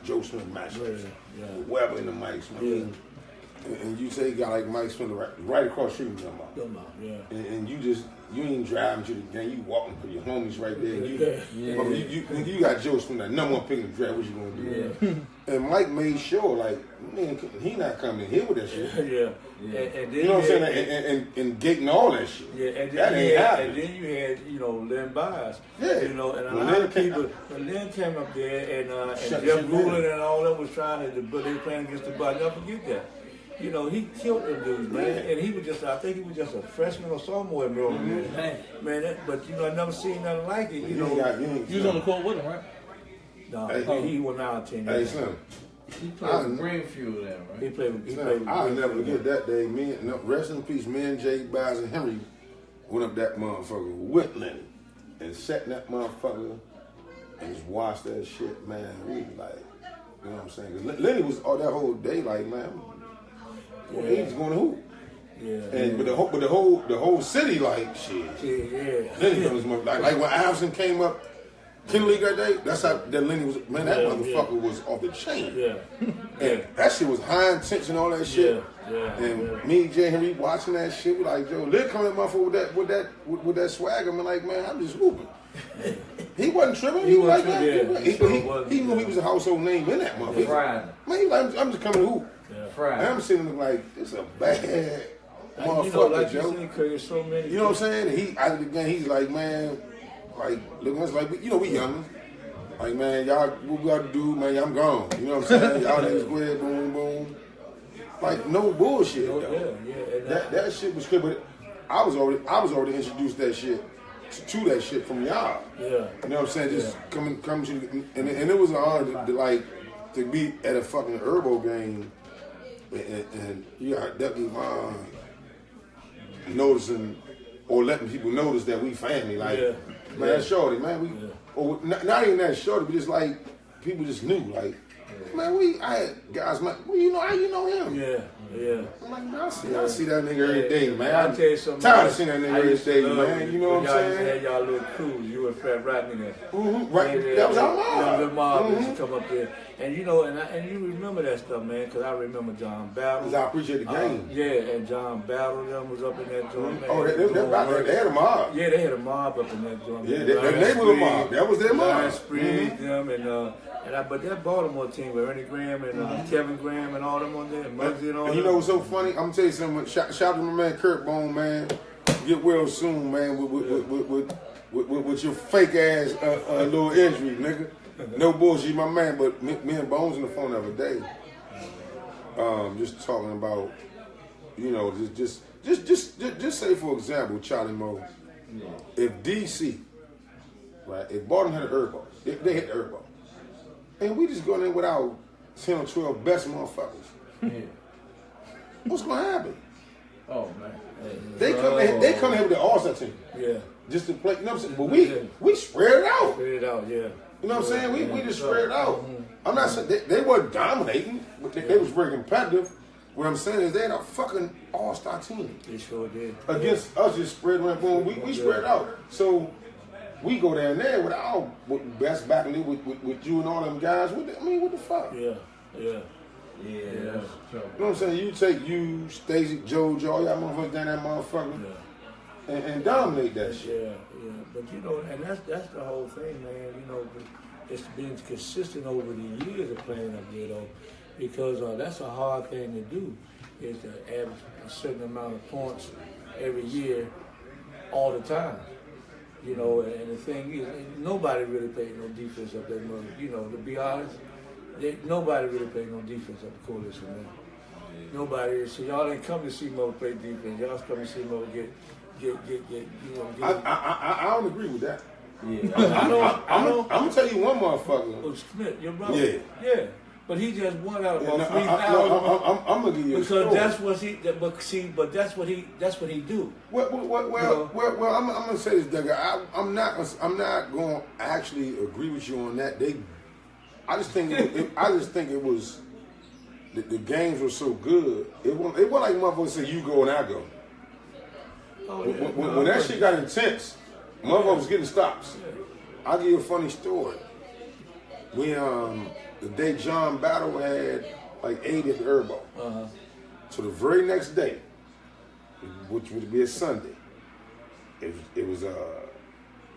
Joe Smith matchups. Yeah. Weber and the Mike Smith. And you say you got like Mike Smith right across the street from them. Yeah. And you You ain't driving to the game. You walking for your homies right there. And you got jokes from that number one pick in the draft. What you gonna do? Yeah. And Mike made sure, like, man, he not coming in here with that shit. And then you know what I'm saying? And gating all that shit. Yeah, and then that ain't happening. And then you had, you know, Lynn Bias. Yeah. You know, and a lot of people, when Lynn came up there and Jeff Rulin and all them was trying to, but they were playing against the Bucks. Never forget that. You know, he killed them dudes, man. Yeah. And he was just, I think he was just a freshman or sophomore in Maryland. Man, but, you know, I never seen nothing like it. You know, you was on the court with him, right? No, he went out on team. Hey, Slim. He played with Greenfield there, right? He played with I'll never forget that day. Rest in peace, me and Jay Biles and Henry went up that motherfucker with Lenny and sat in that motherfucker and just watched that shit, man. We was like, you know what I'm saying? Cause Lenny was all that whole day like, man, he was going to hoop. Yeah. And but the whole city like shit. Yeah. Lenny was like when Iverson came up. Ken League that day, that's how that Lenny was. Man, that motherfucker was off the chain. Yeah. And that shit was high intention, all that shit. And me and Jay Henry watching that shit, we like, Joe, Lick coming at motherfucker with that swagger. I'm like, man, I'm just hooping. He wasn't tripping. He was like that. He knew he was a household name in that motherfucker. Friday. Man, he like, I'm just coming to hoop. Friday. And I'm sitting there like, this a bad motherfucker, you know, like Joe. You said, so many. You know what I'm saying? And he out of the game, he's like, man. Like, look, it's like, you know, we young. Like, man, y'all, what we got to do, man, I'm gone. You know what I'm saying? Y'all niggas go ahead, boom, boom. Like, no bullshit, though. That shit was good, but I was already introduced that shit to that shit from y'all. Yeah. You know what I'm saying? Just coming to, and it was an honor to be at a fucking Herbo game, and you got Ducky, Vaughan noticing or letting people notice that we family, like. Man, that's shorty, man. Or not even that shorty, but just like people just knew, like, man, I had guys like, well, you know, how you know him? Yeah. I'm like, man, I see that nigga every day, man. I'll tell you something. Tired of seeing that nigga every day, man. You know what I'm saying? Had y'all little crews, you and Fred Rodney there. Right, that was our mob. The mob used to come up there, and you know, and you remember that stuff, man, because I remember John Battle. Because I appreciate the game. And John Battle them was up in that joint, man. Oh, they had a mob. Yeah, they had a mob up in that joint. Yeah, their name was a mob. That was their mob. Them but that Baltimore team with Ernie Graham and Kevin Graham and all them on there, and Muggsy and all them. You know what's so funny? I'm gonna tell you something. Shout out to my man Curt, man. Get well soon, man. With your fake ass little injury, nigga. No bullshit, my man. But me and Bones on the phone the other day, just talking about, you know, just say for example, Charlie Moe, if DC, right, if Baltimore had an Herbo, if they hit the Herbo, and we just go in with our 10 or 12 best motherfuckers, what's gonna happen? Oh man, they come here with the All-Star team, just to play. You know what I'm saying? But we spread it out. Spread it out, yeah. You know what I'm saying? We just spread it out. I'm not saying they weren't dominating, but they was very competitive. What I'm saying is they had a fucking all-star team. They sure did. Against us, just spread around. Boom, we spread it out. So we go down there with our best back and with you and all them guys. What the fuck? Yeah. You know what I'm saying? You take you, Stacey, JoJo, all y'all motherfuckers down that motherfucker. And dominate that shit. Yeah. But you know, and that's the whole thing, man. You know, it's been consistent over the years of playing up there, though, because that's a hard thing to do, is to average a certain amount of points every year, all the time. You know, and the thing is, nobody really played no defense up there. You know, to be honest, nobody really played no defense up the coalition, man. Nobody. So y'all didn't come to see Mo play defense. Y'all come to see Mo get. I don't agree with that. Yeah. I'm gonna tell you one motherfucker. Oh, Smith, your brother. Yeah. But he just won out about 3,000. I'm gonna give you a because story. that's what he. But that's what he do. Well, I'm gonna say this, Doug. I'm not going to actually agree with you on that. I just think it was. The games were so good. It wasn't like motherfuckers say you go and I go. Oh, yeah. When that shit got intense, motherfuckers was getting stops. Yeah. I'll give you a funny story. We the day John Battle had like 8 at the Herbo. So the very next day, which would be a Sunday, It was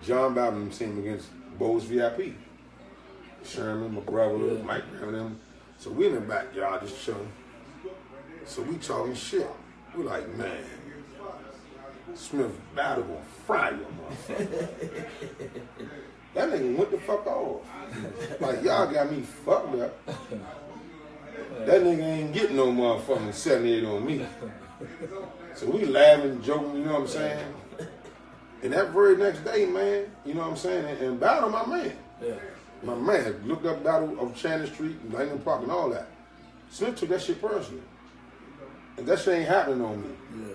John Babin team against Bowes VIP. Sherman, my brother, Mike Graham, them. So we in the backyard just chilling. So we talking shit. We like, man, Smith battle gonna fry your motherfucker. That nigga went the fuck off. Like, y'all got me fucked up. That nigga ain't getting no motherfucking 78 on me. So we laughing, joking, you know what I'm saying? And that very next day, man, you know what I'm saying? And battle my man. Yeah. My man looked up battle of Shannon Street, Langland Park, and all that. Smith took that shit personally. And that shit ain't happening on me. Yeah.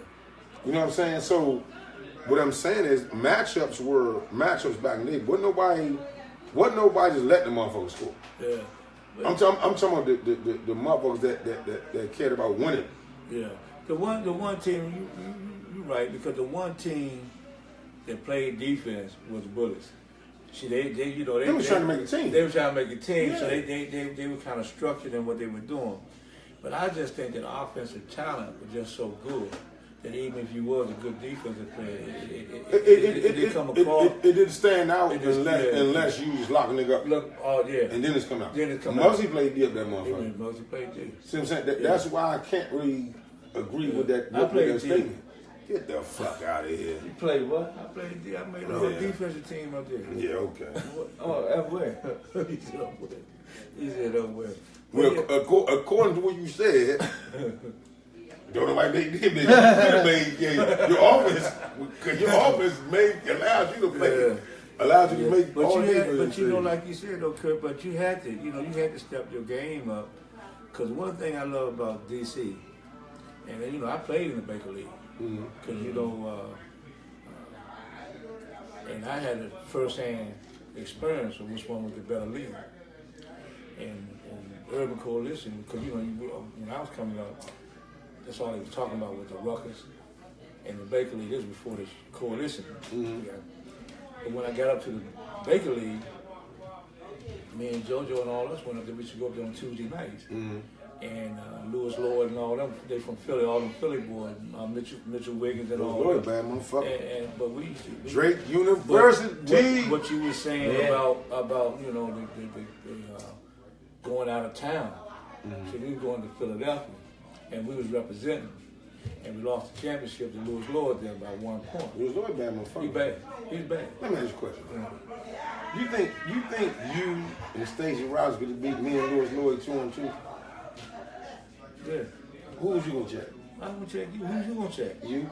You know what I'm saying? So what I'm saying is matchups were matchups back in the day. Wasn't nobody just letting the motherfuckers score. Yeah. I'm talking about the motherfuckers that cared about winning. Yeah. The one team you right, because the one team that played defense was Bullets. See, they was trying to make a team. They were trying to make a team, Yeah. so they were kind of structured in what they were doing. But I just think that offensive talent was just so good that even if you was a good defensive player, it did come across. It didn't stand out It unless you was locking nigga up. Look, oh yeah. And then it's come out. Then it's come out. Muzzy played D up that motherfucker. Muzzy played D. See what I'm saying? That's why I can't really agree with that, I played that D. statement. Get the fuck out of here. You played what? I played D. I made a whole defensive team up there. Yeah, okay. Oh, at where? He said up where. He said up where. Well, according to what you said, don't nobody make them. Your office allowed you to play. Allowed you to make But all but you know, like you said though, Curt, but you had to step your game up. Because one thing I love about DC, and I played in the Baker League. Because and I had a first-hand experience of which one was the better league. And Urban Coalition, because when I was coming up, that's all they was talking about was the Ruckus and the Baker League. This was before the Coalition. Yeah. But when I got up to the Baker League, me and JoJo and all us went up there. We used to go up there on Tuesday nights. And Lewis Lloyd and all them, they from Philly, all them Philly boys, Mitchell Wiggins and all Lloyd, them. bad motherfucker. But we used to, Drake University. What you were saying about the going out of town. So we were going to Philadelphia, and we was representing, and we lost the championship to Lewis Lloyd there by 1 point. Lewis Lloyd, bad motherfucker. He's bad. He's bad. Let me ask you a question. You think you and Stacey Rouse could beat me and Lewis Lloyd 2-2? Yeah. Who was you gonna check? I'm gonna check you. Who's you gonna check? You?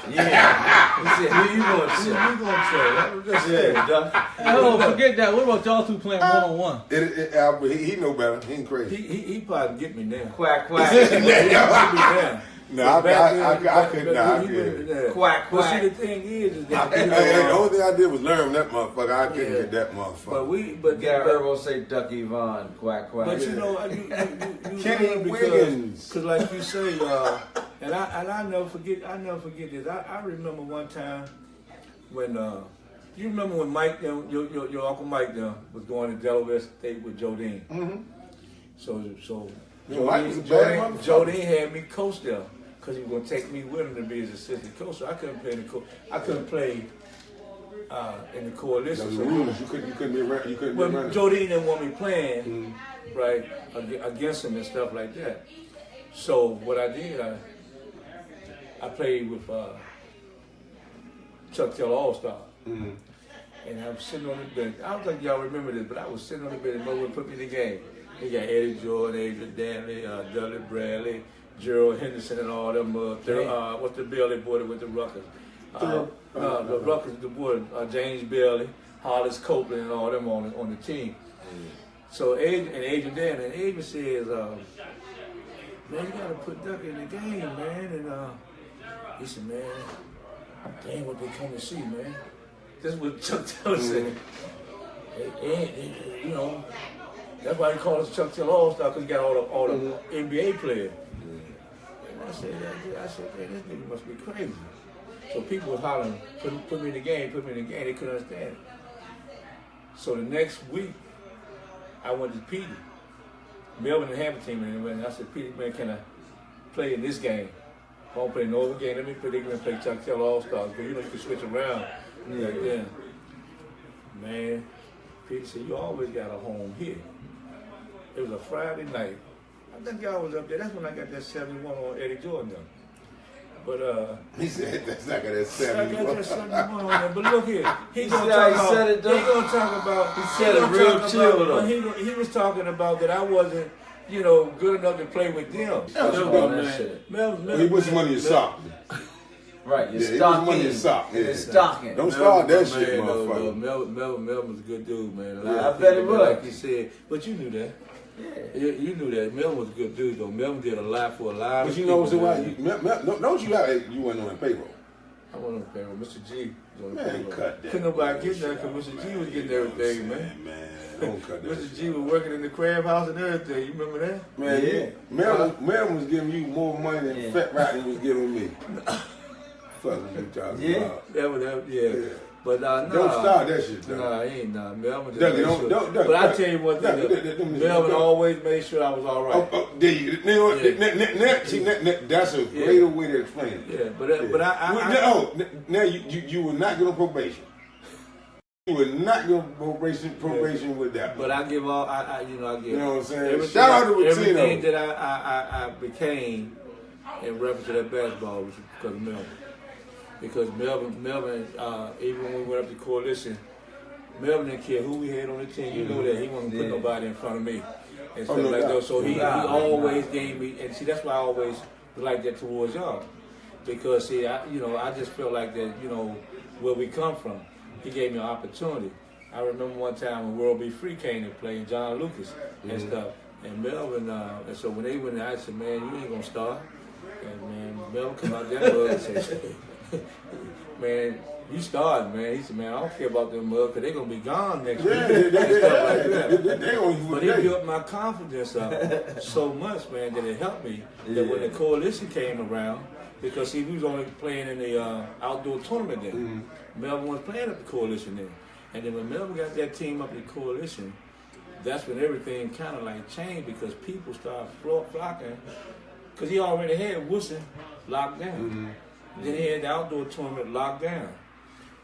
Yeah. He said, who you going to Who check? you gonna check? That's Yeah, Ducky. Oh, forget that. What about y'all two playing one-on-one? He know better. He ain't crazy. He probably get me now. Quack, quack. He get me now. No, I couldn't. Quack, But see, quack. the thing is that The only thing I did was learn from that motherfucker. I couldn't get that motherfucker. Got Herbo say Ducky Vaughan. Quack, quack. But you Kenny Wiggins. Because like you say, and I never forget this. I remember one time when you remember when Mike, your Uncle Mike was going to Delaware State with Jodine. So Mike was a bad motherfucker. Jodine had me coach there because he was gonna take me with him to be his assistant coach. So I couldn't play in the coalition. The rules. You couldn't be around. You couldn't be But around. Jodine didn't want me playing right against him and stuff like that. So what I did, I played with Chuck Taylor All-Star. And I was sitting on the bench. I don't think y'all remember this, but I was sitting on the bench and no one put me in the game. They got Eddie Jordan, Adrian Danley, Dudley Bradley, Gerald Henderson, and all them. What's the Bailey boy that went to Rutgers? The Rutgers, the boy, James Bailey, Hollis Copeland, and all them on the team. So Adrian Danley, and Adrian says, man, you got to put Ducky in the game, man. And he said, man, they ain't what they come to see, man. This is what Chuck Taylor said. That's why he called us Chuck Taylor All-Star, because he got all the NBA players. And I said, man, this nigga must be crazy. So people was hollering, put me in the game, put me in the game. They couldn't understand it. So the next week, I went to Petey. Melvin didn't have a team anyway, and I said, Petey, man, can I play in this game? Won't play no other game. Let me play. They're gonna play Chuck Taylor All Stars, because you know you can switch around. Yeah. Like then, man, Peter said you always got a home here. It was a Friday night. I think y'all was up there. That's when I got that 71 on Eddie Jordan. Though. But He said that's not gonna I 71. got that 71 on there. But look here, he said gonna how he said it, though. gonna talk about. He said it real chill, though. He was talking about that I wasn't, you know, good enough to play with them. He puts money in your sock. Right, your Yeah, he stocking. puts money in your sock. Yeah. Your stocking. Don't start that Man, shit, motherfucker. Melvin was a good dude, man. Yeah, I bet he was. Like you said, but you knew that. Yeah. You knew that. Melvin was a good dude, though. Melvin did a lot for a lot But of you know people, what's man. why? Don't you have you went on the payroll? I went on the payroll. Mr. G was on the Man, payroll. cut that. Couldn't nobody get that because Mr. G was getting everything, man. Man, don't cut that. Mr. G was working in the crab house and everything. You remember that? Man, Yeah. Melvin was giving you more money than Fat Rodney was giving me. Fuck you talking Yeah. about. Yeah. But nah. Don't start that shit, though. Nah, he ain't nah. Melvin just Ducky, made don't- sure. don't- Ducky, But I Ducky, tell you one thing, Ducky, Melvin always made sure I was all right. There you know, Yeah. see, that's a greater way to explain it. Yeah, but Now you will not get on probation. You will not get on probation with that. But I give all I give. You know what I'm saying? Everything, Shout out to everything Latino. that I became in reference to that basketball was because of Melvin. Because Melvin, even when we went up to coalition, Melvin didn't care who we had on the team. You know that he wasn't put nobody in front of me and stuff no like doubt. that. So he Nah, always gave me, and see that's why I always was like that towards y'all. Because see, I just felt like that, where we come from. He gave me an opportunity. I remember one time when World Be Free came to play, and John Lucas and stuff, and Melvin. And so when they went, I said, "Man, you ain't gonna start." And man, Melvin come out there and said, "Man, you started, man." He said, "Man, I don't care about them because they're gonna be gone next week." And stuff like that. They on you But with he that. built my confidence up so much, man, that it helped me. That when the coalition came around, because see, we was only playing in the outdoor tournament then. Melvin was playing at the coalition then. And then when Melvin got that team up in the coalition, that's when everything kind of like changed because people started flocking. Because he already had Wilson locked down. Then he had the outdoor tournament locked down.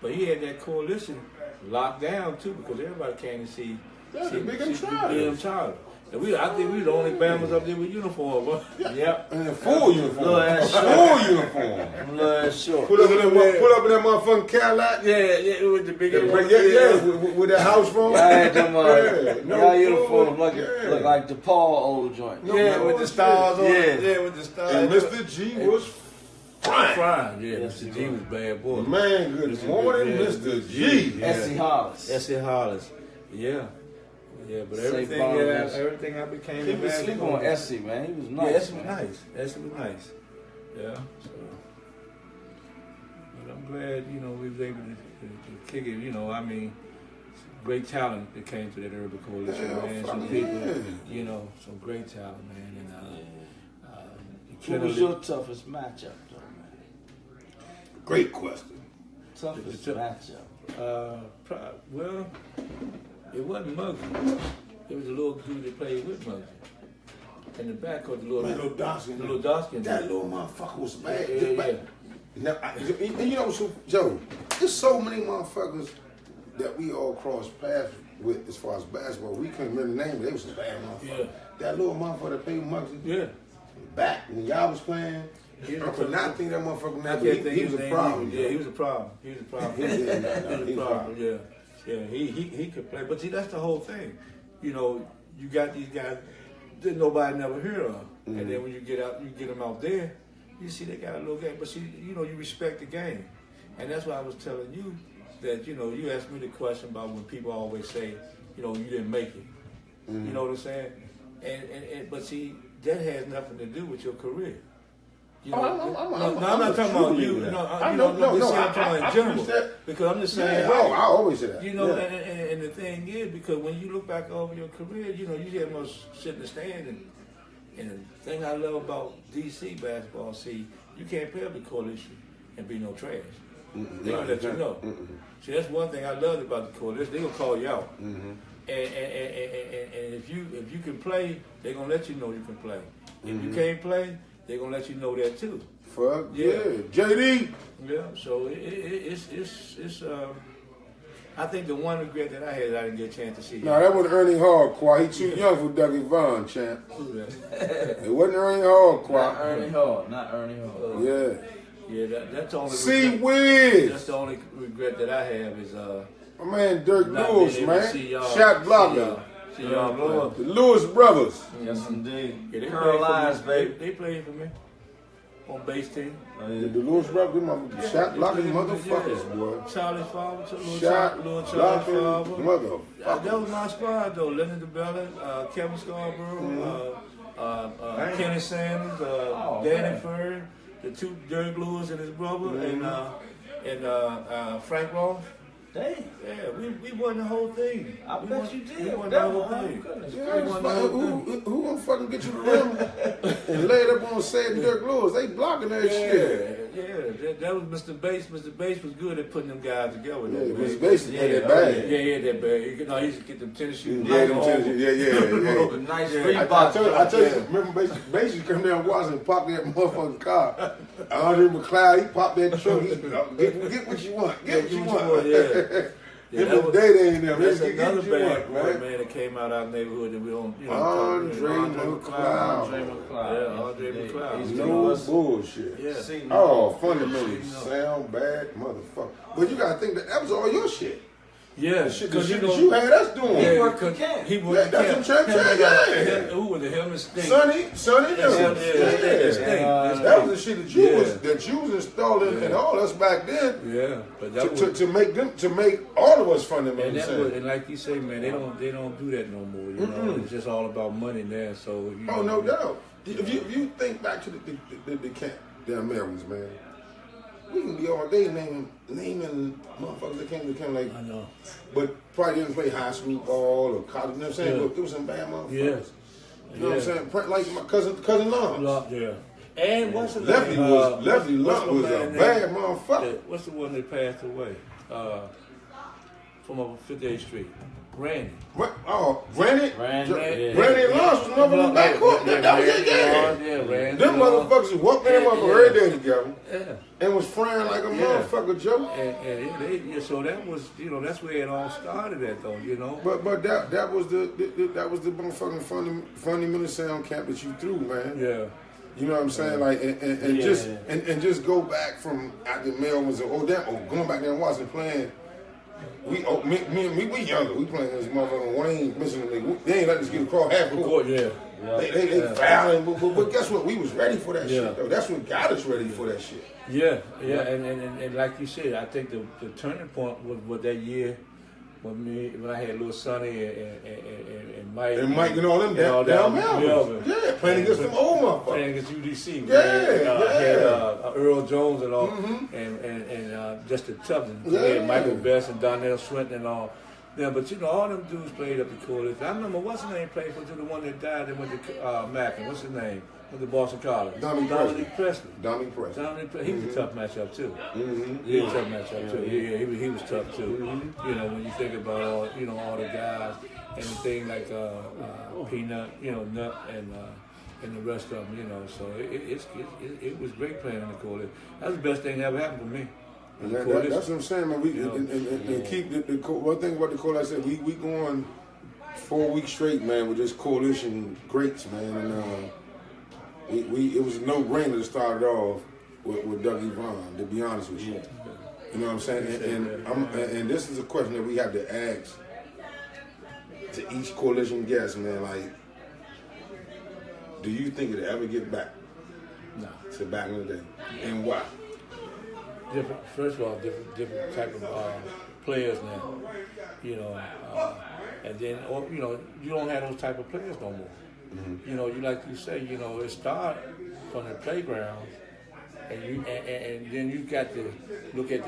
But he had that coalition locked down too because everybody came to see Big M Charlie. And I think we the only Bama's up there with uniform, bro. Yep. And a full uniform. Little ass Full uniform. Little ass short. Pull up in that motherfucking Cadillac. Yeah, with the big With that house phone. I had them, y'all food. uniforms look like the Paul old joint. with the stars on it. Yeah. Yeah, with the stars. And Mr. G was frying. Yeah, Mr. G was bad boy. Man, good morning, Mr. G. Essie Hollis. S.A. Hollis. Yeah. Yeah, but Safe everything boundaries. everything I became People sleep on Essie, man. He was nice. Yeah, Essie was man. nice. Essie was nice. Yeah. So, but I'm glad, we was able to kick it. I mean, great talent that came to that urban coalition, man. Some people, some great talent, man. And Who was your toughest matchup, though, man? Great question. Toughest matchup. well, it wasn't Muggsy. It was a little dude that played with Muggsy. In the back of the little Dawson. The little Dawson. That little motherfucker was bad. Yeah. Now, and you know, so, Joe, there's so many motherfuckers that we all crossed paths with as far as basketball. We couldn't remember the name, but they was some bad motherfuckers. Yeah. That little motherfucker that played with Muggsy. Yeah. Back when y'all was playing, Yeah. I could not think that motherfucker I name. can't think He his was a name problem. either. Yeah, he was a problem. He was a problem. He was a a problem. problem. Yeah. He could play. But see, that's the whole thing. You got these guys that nobody never heard of, and then when you get them out there, you see they got a little game. But see, you respect the game, and that's why I was telling you that you asked me the question about when people always say you didn't make it. You know what I'm saying? And but see, that has nothing to do with your career. I'm not talking about you. I'm talking in general. Because I'm just saying. Yeah, I always say that. And the thing is, because when you look back over your career, you had most sit in the stand. And the thing I love about DC basketball, see, you can't play up the coalition and be no trash. They're going to let you know. See, that's one thing I loved about the coalition. They're going to call you out. And if you can play, they're going to let you know you can play. If you can't play, they're gonna let you know that too. Fuck yeah. JD. Yeah. So it's I think the one regret that I had, I didn't get a chance to see. No, that wasn't Ernie Hall, Qua. He too young for Ducky Vaughan, champ. It wasn't Ernie Hall, Qua. Not Ernie Hall. Not Ernie Hall. Yeah. Yeah, that's the only. See regret. Wiz. That's the only regret that I have is My man Dirk not Lewis, being able to man. see y'all- Shot blocker. See y'all Lewis. The Lewis brothers. Yes, indeed. Yeah, they Carolines, played for me. baby. They played for me on base team. The Lewis brothers, them shot blocking motherfuckers, boy. Charlie Farber, Shot little Charlie blocking Farber. motherfuckers. That was my squad though. Leonard DeBella, Kevin Scarborough, Kenny Sanders, Danny Furr, the two Dirk Lewis and his brother, and Frank Ross. Dang. Yeah, we won the whole thing. I bet you did. We won the whole thing. Yeah, who gonna fucking get you the rim and lay it up on Sad and Dirk Lewis? They blocking that shit. Yeah, that was Mr. Bates. Mr. Bates was good at putting them guys together. Yeah, though, Mr. man. Bates had that bag. Yeah, he had that bag. He used to get them tennis shoes. Yeah, them tennis- yeah. Nice Yeah. free I box. tell you, remember Bates used to come down Washington and pop that motherfucking car. Andre McLeod, he popped that truck. He, get what you want. Get what you want. Yeah, Him and Day in them. That's Get another what you bag, want, man, that came out of our neighborhood that we don't, Andre Andre McLeod. McLeod. Yeah, Andre McLeod. He's No bullshit. Yeah. See, Oh, fundamentally sound bad, motherfucker. But you gotta think that was all your shit. Yeah, The shit because that you had us doing. Yeah, worked because the camp. he Yeah, worked the that's camp. what I'm saying, yeah. Who was the Helmet State? Sonny, them. That was the shit that you was installing and all us back then. Yeah, but that was, to make all of us fundamental. and that was, and like you say, man, they don't do that no more. You know, it's just all about money now. So you know, no doubt. If you think back to the camp, the Americans, man, we can be all day naming motherfuckers that came to the camp like, I know. but probably didn't play high school ball or college. You know what I'm saying? Yeah. But there was some bad motherfuckers. Yeah. You know what I'm saying? Like my cousin Lawrence. Yeah. And what's the Lefty name? Lefty what's Lump the was a man bad name? motherfucker. What's the one that passed away? From 58th Street. Randy. Randy? Randy lost from up in the backcourt. That was it, Yeah, Randy. Them motherfuckers who walked in them up every day together Yeah. and was frying like a motherfucker, Joe. And so that was, that's where it all started at, though, But that was the motherfucking fundamental sound camp that you threw, man. Yeah. You know what I'm saying? Like and just go back from after Melvin's going back there and watching playing. Me and we younger. We playing this motherfucking Wayne missing the league. They ain't let us get across half court. Yeah. They fouling, but guess what? We was ready for that shit, though. That's what got us ready for that shit. Yeah. And like you said, I think the turning point was that year when I had little Sonny and Mike. And Mike and all them down Melvin. Yeah, playing against them old motherfuckers. Playing against UDC. Yeah. Had Earl Jones and all, and just the toughness. We had Michael Best and Donnell Swinton and all. Yeah, but all them dudes played up the college. I remember what's his name played for the one that died and went to Mackin. What's his name? Went to Boston College. Dominic Presley. He was a tough matchup too. He was a tough matchup too. Yeah, he was tough too. When you think about all the guys and the thing like Peanut, Nut and the rest of them, So it was great playing in the college. That's the best thing that ever happened for me. And that's what I'm saying, man. And keep the one thing about the coalition. I said we going 4 weeks straight, man, with this coalition greats, man, and it was a no-brainer to start it off with Ducky Vaughan. To be honest with you, you know what I'm saying. And this is a question that we have to ask to each coalition guest, man. Like, do you think it'll ever get back to back in the day, and why? First of all, different type of players now, and then you don't have those type of players no more. Mm-hmm. You like you say, it started from the playground, and then you got to look at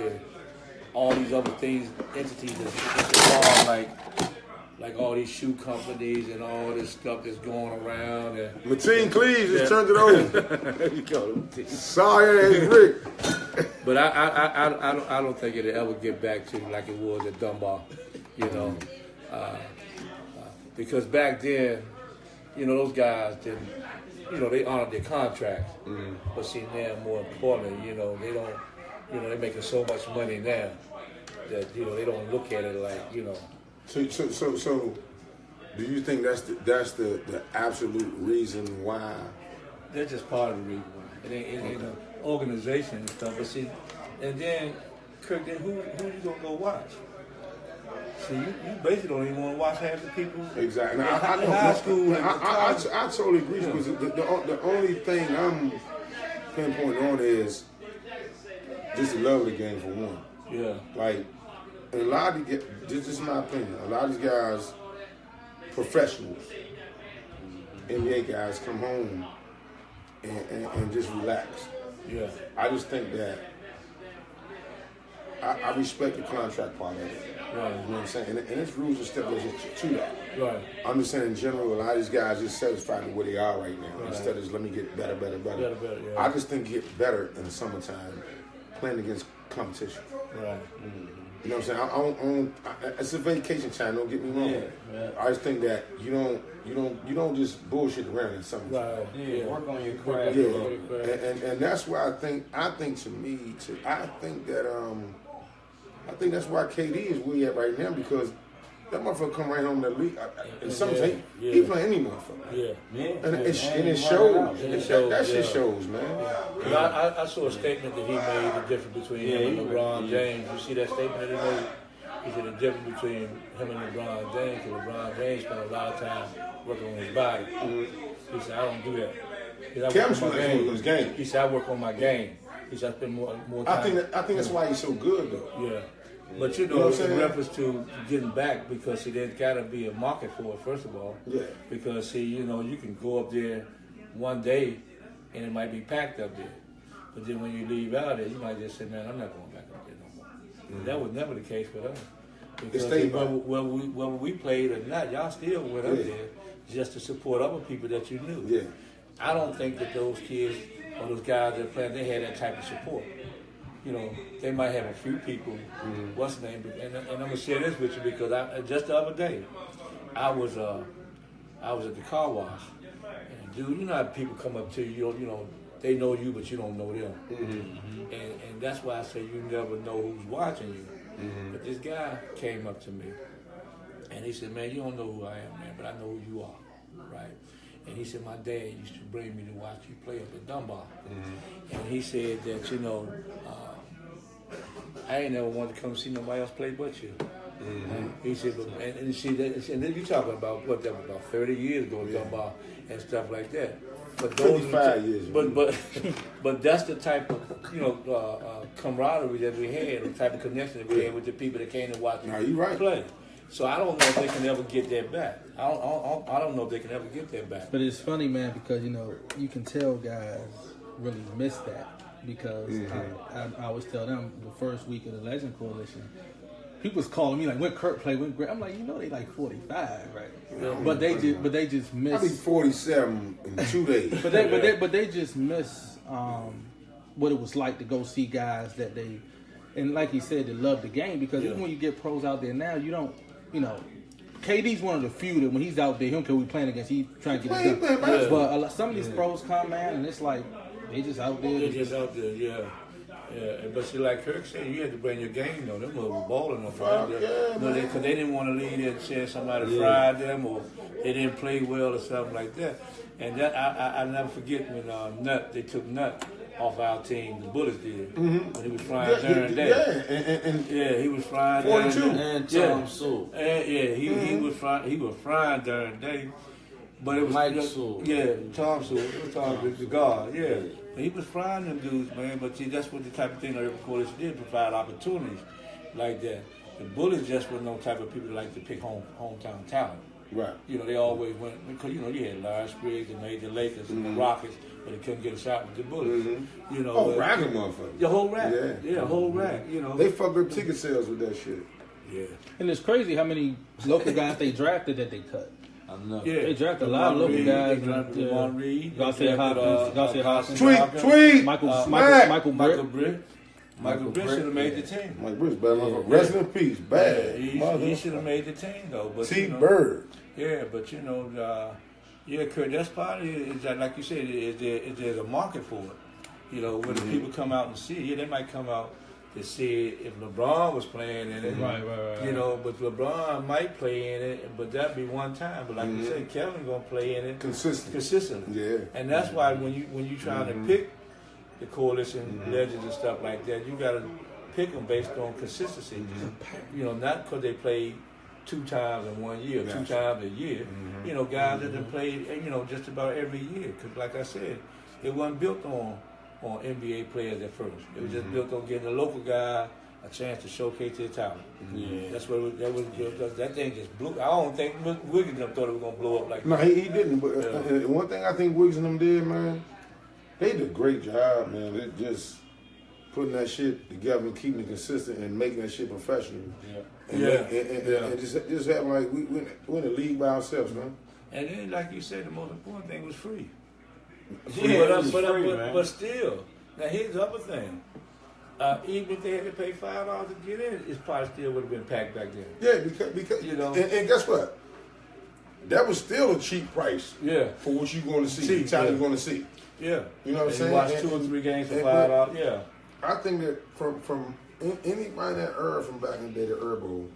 all these other things, entities that's involved, like all these shoe companies and all this stuff that's going around. And Mateen Cleaves just turned it over. You call him Sorry, Rick. But I don't think it'll ever get back to like it was at Dunbar, because back then, those guys didn't. they honor their contracts. But see now, more importantly, they don't, they're making so much money now that they don't look at it like So, do you think that's the absolute reason why? They're just part of the reason why. It ain't an organization and stuff. But see, and then Curt, then who you gonna go watch? See, you basically don't even want to watch half the people. Exactly. In I know. high school. I totally agree. Because the only thing I'm pinpointing on is just the love of the game for one. Yeah. Like, and a lot of this is my opinion. A lot of these guys, professionals, NBA guys, come home and just relax. Yeah. I just think that I respect the contract part of it. Right. You know what I'm saying? And there's rules and stipulations to that. Right. I'm just saying in general, a lot of these guys just satisfied with where they are right now. Instead of just let me get better. Yeah. I just think get better in the summertime playing against competition. Right. You know what I'm saying? It's a vacation time. Don't get me wrong. Yeah. I just think that you don't just bullshit around in summer. Right. Yeah, work on your craft. Yeah, and that's why I think that's why KD is where he at right now, because that motherfucker come right home to the league. In some sense, he playing any motherfucker. Yeah. And it shows. That shit shows, man. I saw a statement that he made, the difference between him and LeBron James. You see that statement that he made? He said the difference between him and LeBron James, because LeBron James spent a lot of time working on his body. He said, I don't do that. He said, I work on my game. He said, I work on my game. He said, I spend more time. I think that's why he's so good, though. Yeah. But in reference to getting back, because there's got to be a market for it, first of all. Yeah. Because you can go up there one day and it might be packed up there. But then when you leave out there, you might just say, man, I'm not going back up there no more. That was never the case with us. Because whether we played or not, y'all still went up there just to support other people that you knew. Yeah. I don't think that those kids or those guys that played, they had that type of support. They might have a few people. What's the name? And I'm gonna share this with you because just the other day, I was at the car wash, and dude, how people come up to you, they know you, but you don't know them. And that's why I say you never know who's watching you. But this guy came up to me, and he said, "Man, you don't know who I am, man, but I know who you are, right?" And he said, my dad used to bring me to watch you play up at Dunbar. And he said that, I ain't never wanted to come see nobody else play but you. He said, and then you talking about what that was about 30 years ago at Dunbar and stuff like that. But those 55 years. But that's the type of camaraderie that we had, the type of connection that we had with the people that came to watch you play. So I don't know if they can ever get that back. I don't know if they can ever get that back. But it's funny, man, because you can tell guys really miss that, because I always tell them the first week of the Legend Coalition, people was calling me like, when Curt played, when Greg, I'm like, they like 45, right? But they just miss. I'll be 47 in 2 days. but they just miss what it was like to go see guys that they, and like he said, they love the game, because even when you get pros out there now, you don't. KD's one of the few that when he's out there, he don't care who we playing against, he's trying to get it done. But some of these pros come, man, and it's like, they just out there. They're just out there, yeah. But see, like Curt said, you had to bring your game, though. Them was balling on Friday. Because they didn't want to leave there and say somebody fried them, or they didn't play well or something like that. And that I never forget when they took Nut off our team, the Bullets did, when he was flying during the day. He was flying 42 and Tom Sewell. He was flying during the day. But it was Mike Sewell. Tom Sewell. It was Tom the guard. But he was frying them dudes, man. But see, that's what the type of thing that every coalition did, provide opportunities like that. The Bullets just were no type of people that like to pick hometown talent. Right. They always went, because, you had Larry Spriggs that made the Lakers and the Rockets, but they couldn't get a shot with the Bullets. Rack of motherfuckers. The whole rack. Yeah, whole rack, They fucked up ticket sales with that shit. Yeah. And it's crazy how many local guys they drafted that they cut. I know. Yeah, they drafted a lot of local guys. They drafted Vaughan Reed. Garcia Hopkins. Tweet. Michael Britt. Michael Britt should have made the team. Mike Britt's bad. Rest in peace. Bad. He should have made the team, though. But T. Bird. Yeah, but Yeah, Curt, that's part of it. Is that, like you said, is there's a market for it. You know, when the people come out and see it, yeah, they might come out to see it if LeBron was playing in it. Right. You know, but LeBron might play in it, but that'd be one time. But like you said, Kevin gonna play in it consistently. Yeah. And that's why when you trying to pick the coalition legends and stuff like that, you gotta pick them based on consistency. You know, not because they played 2 times in 1 year, 2 times a year. You know, guys that have played, you know, just about every year. Because like I said, it wasn't built on NBA players at first. It was just built on getting a local guy a chance to showcase their talent. Yeah. That's what that thing just blew. I don't think Wiggins thought it was gonna blow up like No, that. he didn't. But one thing I think Wiggs and them did, man, they did a great job, man. They just putting that shit together and keeping it consistent and making that shit professional. And just having like we're in the league by ourselves, man. And then, like you said, the most important thing was free. But still, now here's the other thing. Even if they had to pay $5 to get in, it probably still would have been packed back then. Yeah, because you know, and guess what? That was still a cheap price. Yeah, for what you're going to see, the time you're going to see. Yeah, you know what I'm saying. You watch 2 or 3 games for $5. Yeah, I think that from anybody that era from back in the day, the Herbo,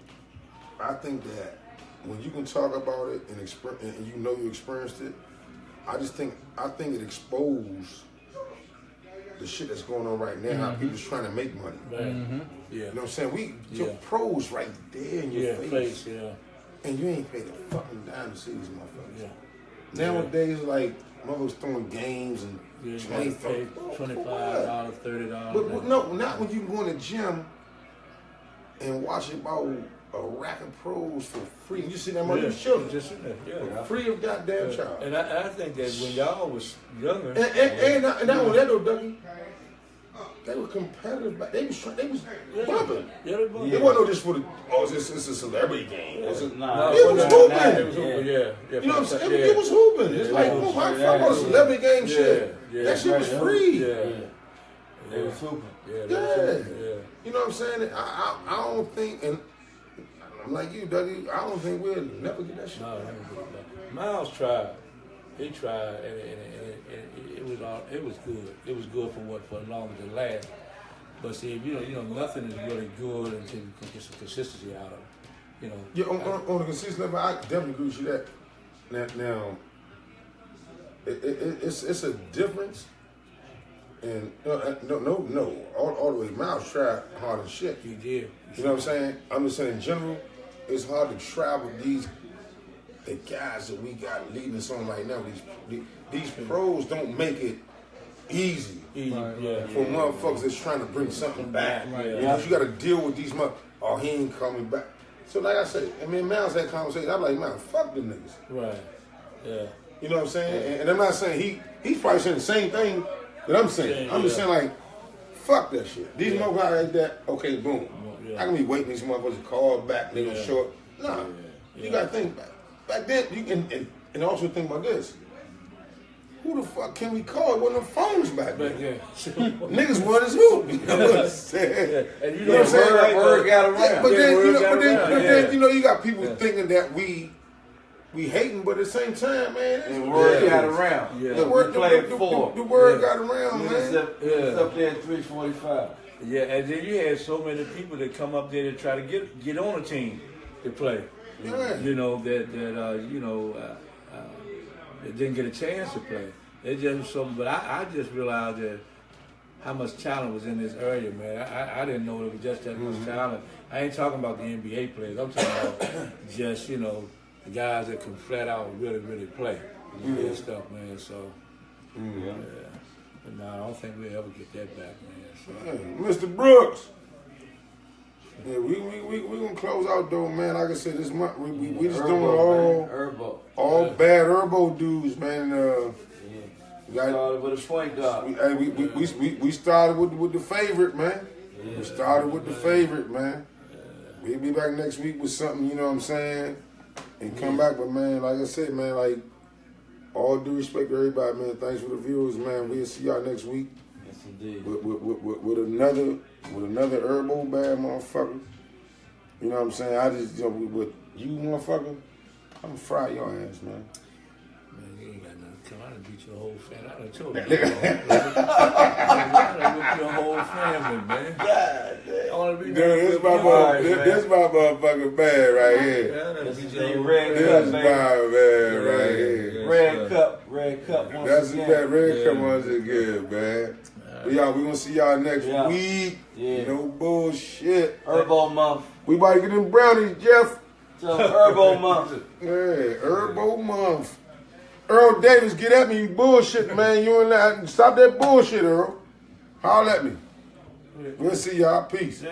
I think that when you can talk about it and you know you experienced it, I think it exposed the shit that's going on right now. How people's trying to make money. Yeah, you know what I'm saying. Your pros right there in your face. And you ain't paid a fucking dime to see these motherfuckers. Yeah. Nowadays, like motherfuckers throwing games and $25, $30. But no, not when you go in the gym and watch about a rack of pros for free. You see that motherfucker's children just in there. free of goddamn child. And I think that when y'all was younger, and not only that though, Ducky, they were competitive. They was bumping. It wasn't no just for the it's a celebrity game. It was hooping. You know what I'm saying? It was hooping. It's like, oh my fuck on a celebrity game shit. That shit was free. They was hooping. You know what I'm saying? I don't think, and I'm like you, Dougie, I don't think we'll never get that shit. No, never get that. Miles tried. He tried, and it was good. It was good for as long as it lasted. But see, you know, nothing is really good until you can get some consistency out of it. You know. Yeah, on a consistent level, I definitely agree with you that. Now, it's a difference. And no, all the way. Miles tried hard as shit. He did. You know what I'm saying? I'm just saying in general, it's hard to travel the guys that we got leading us on right now. These pros don't make it easy for motherfuckers that's trying to bring something back. Because you got to deal with these motherfuckers. Oh, he ain't coming back. So like I said, I mean, Miles had conversation. I'm like, man, fuck them niggas. Right. Yeah. You know what I'm saying? And I'm not saying he's probably saying the same thing that I'm saying. I'm just saying like, fuck that shit. These motherfuckers like that, okay, boom. I can be waiting these motherfuckers to call back, they gonna show up. Nah, you gotta think back then, you and also think about this. Who the fuck can we call? It wasn't no phones back then. Niggas wanted who? You know what I'm saying? And you know what I'm saying? Word got around. But then, you know, you got people thinking that we hating, but at the same time, man, and word got around. The word played four. The word got around, man. It's up there at 345. Yeah, and then you had so many people that come up there to try to get on a team to play. Yeah. You know that didn't get a chance to play. They just but I just realized that how much talent was in this area, man. I didn't know it was just that much talent. I ain't talking about the NBA players. I'm talking about just the guys that can flat out really, really play and stuff, man. So but no, I don't think we'll ever get that back, man. So. Mr. Brooks. Yeah, we gonna close out though, man. Like I said, this month we just doing all bad Herbo dudes, man. We started with a point guard. We started with the favorite, man. We started with the favorite, man. We'll be back next week with something, you know what I'm saying, and come back. But man, like I said, man, like all due respect to everybody, man. Thanks for the viewers, man. We'll see y'all next week. Yes, indeed. With another Herbo bad motherfucker. You know what I'm saying? I just with you motherfucker, I'm gonna fry your ass, man. Man, you ain't got nothing to come. I done beat your whole family. I done told you. I done whipped your whole family, man. God damn. I wanna be Dude, this my motherfucking man right here. Yeah, I done This beat is your the whole red This cup, is my man. man right here. Red cup once That's again. that red come once again, man. We gonna see y'all next week. Yeah. No bullshit. Herbal month. We about to get them brownies, Jeff. So herbal month. Yeah, Herbal Month. Earl Davis, get at me, you bullshit, man. You and that. Stop that bullshit, Earl. Holler at me. We'll see y'all. Peace.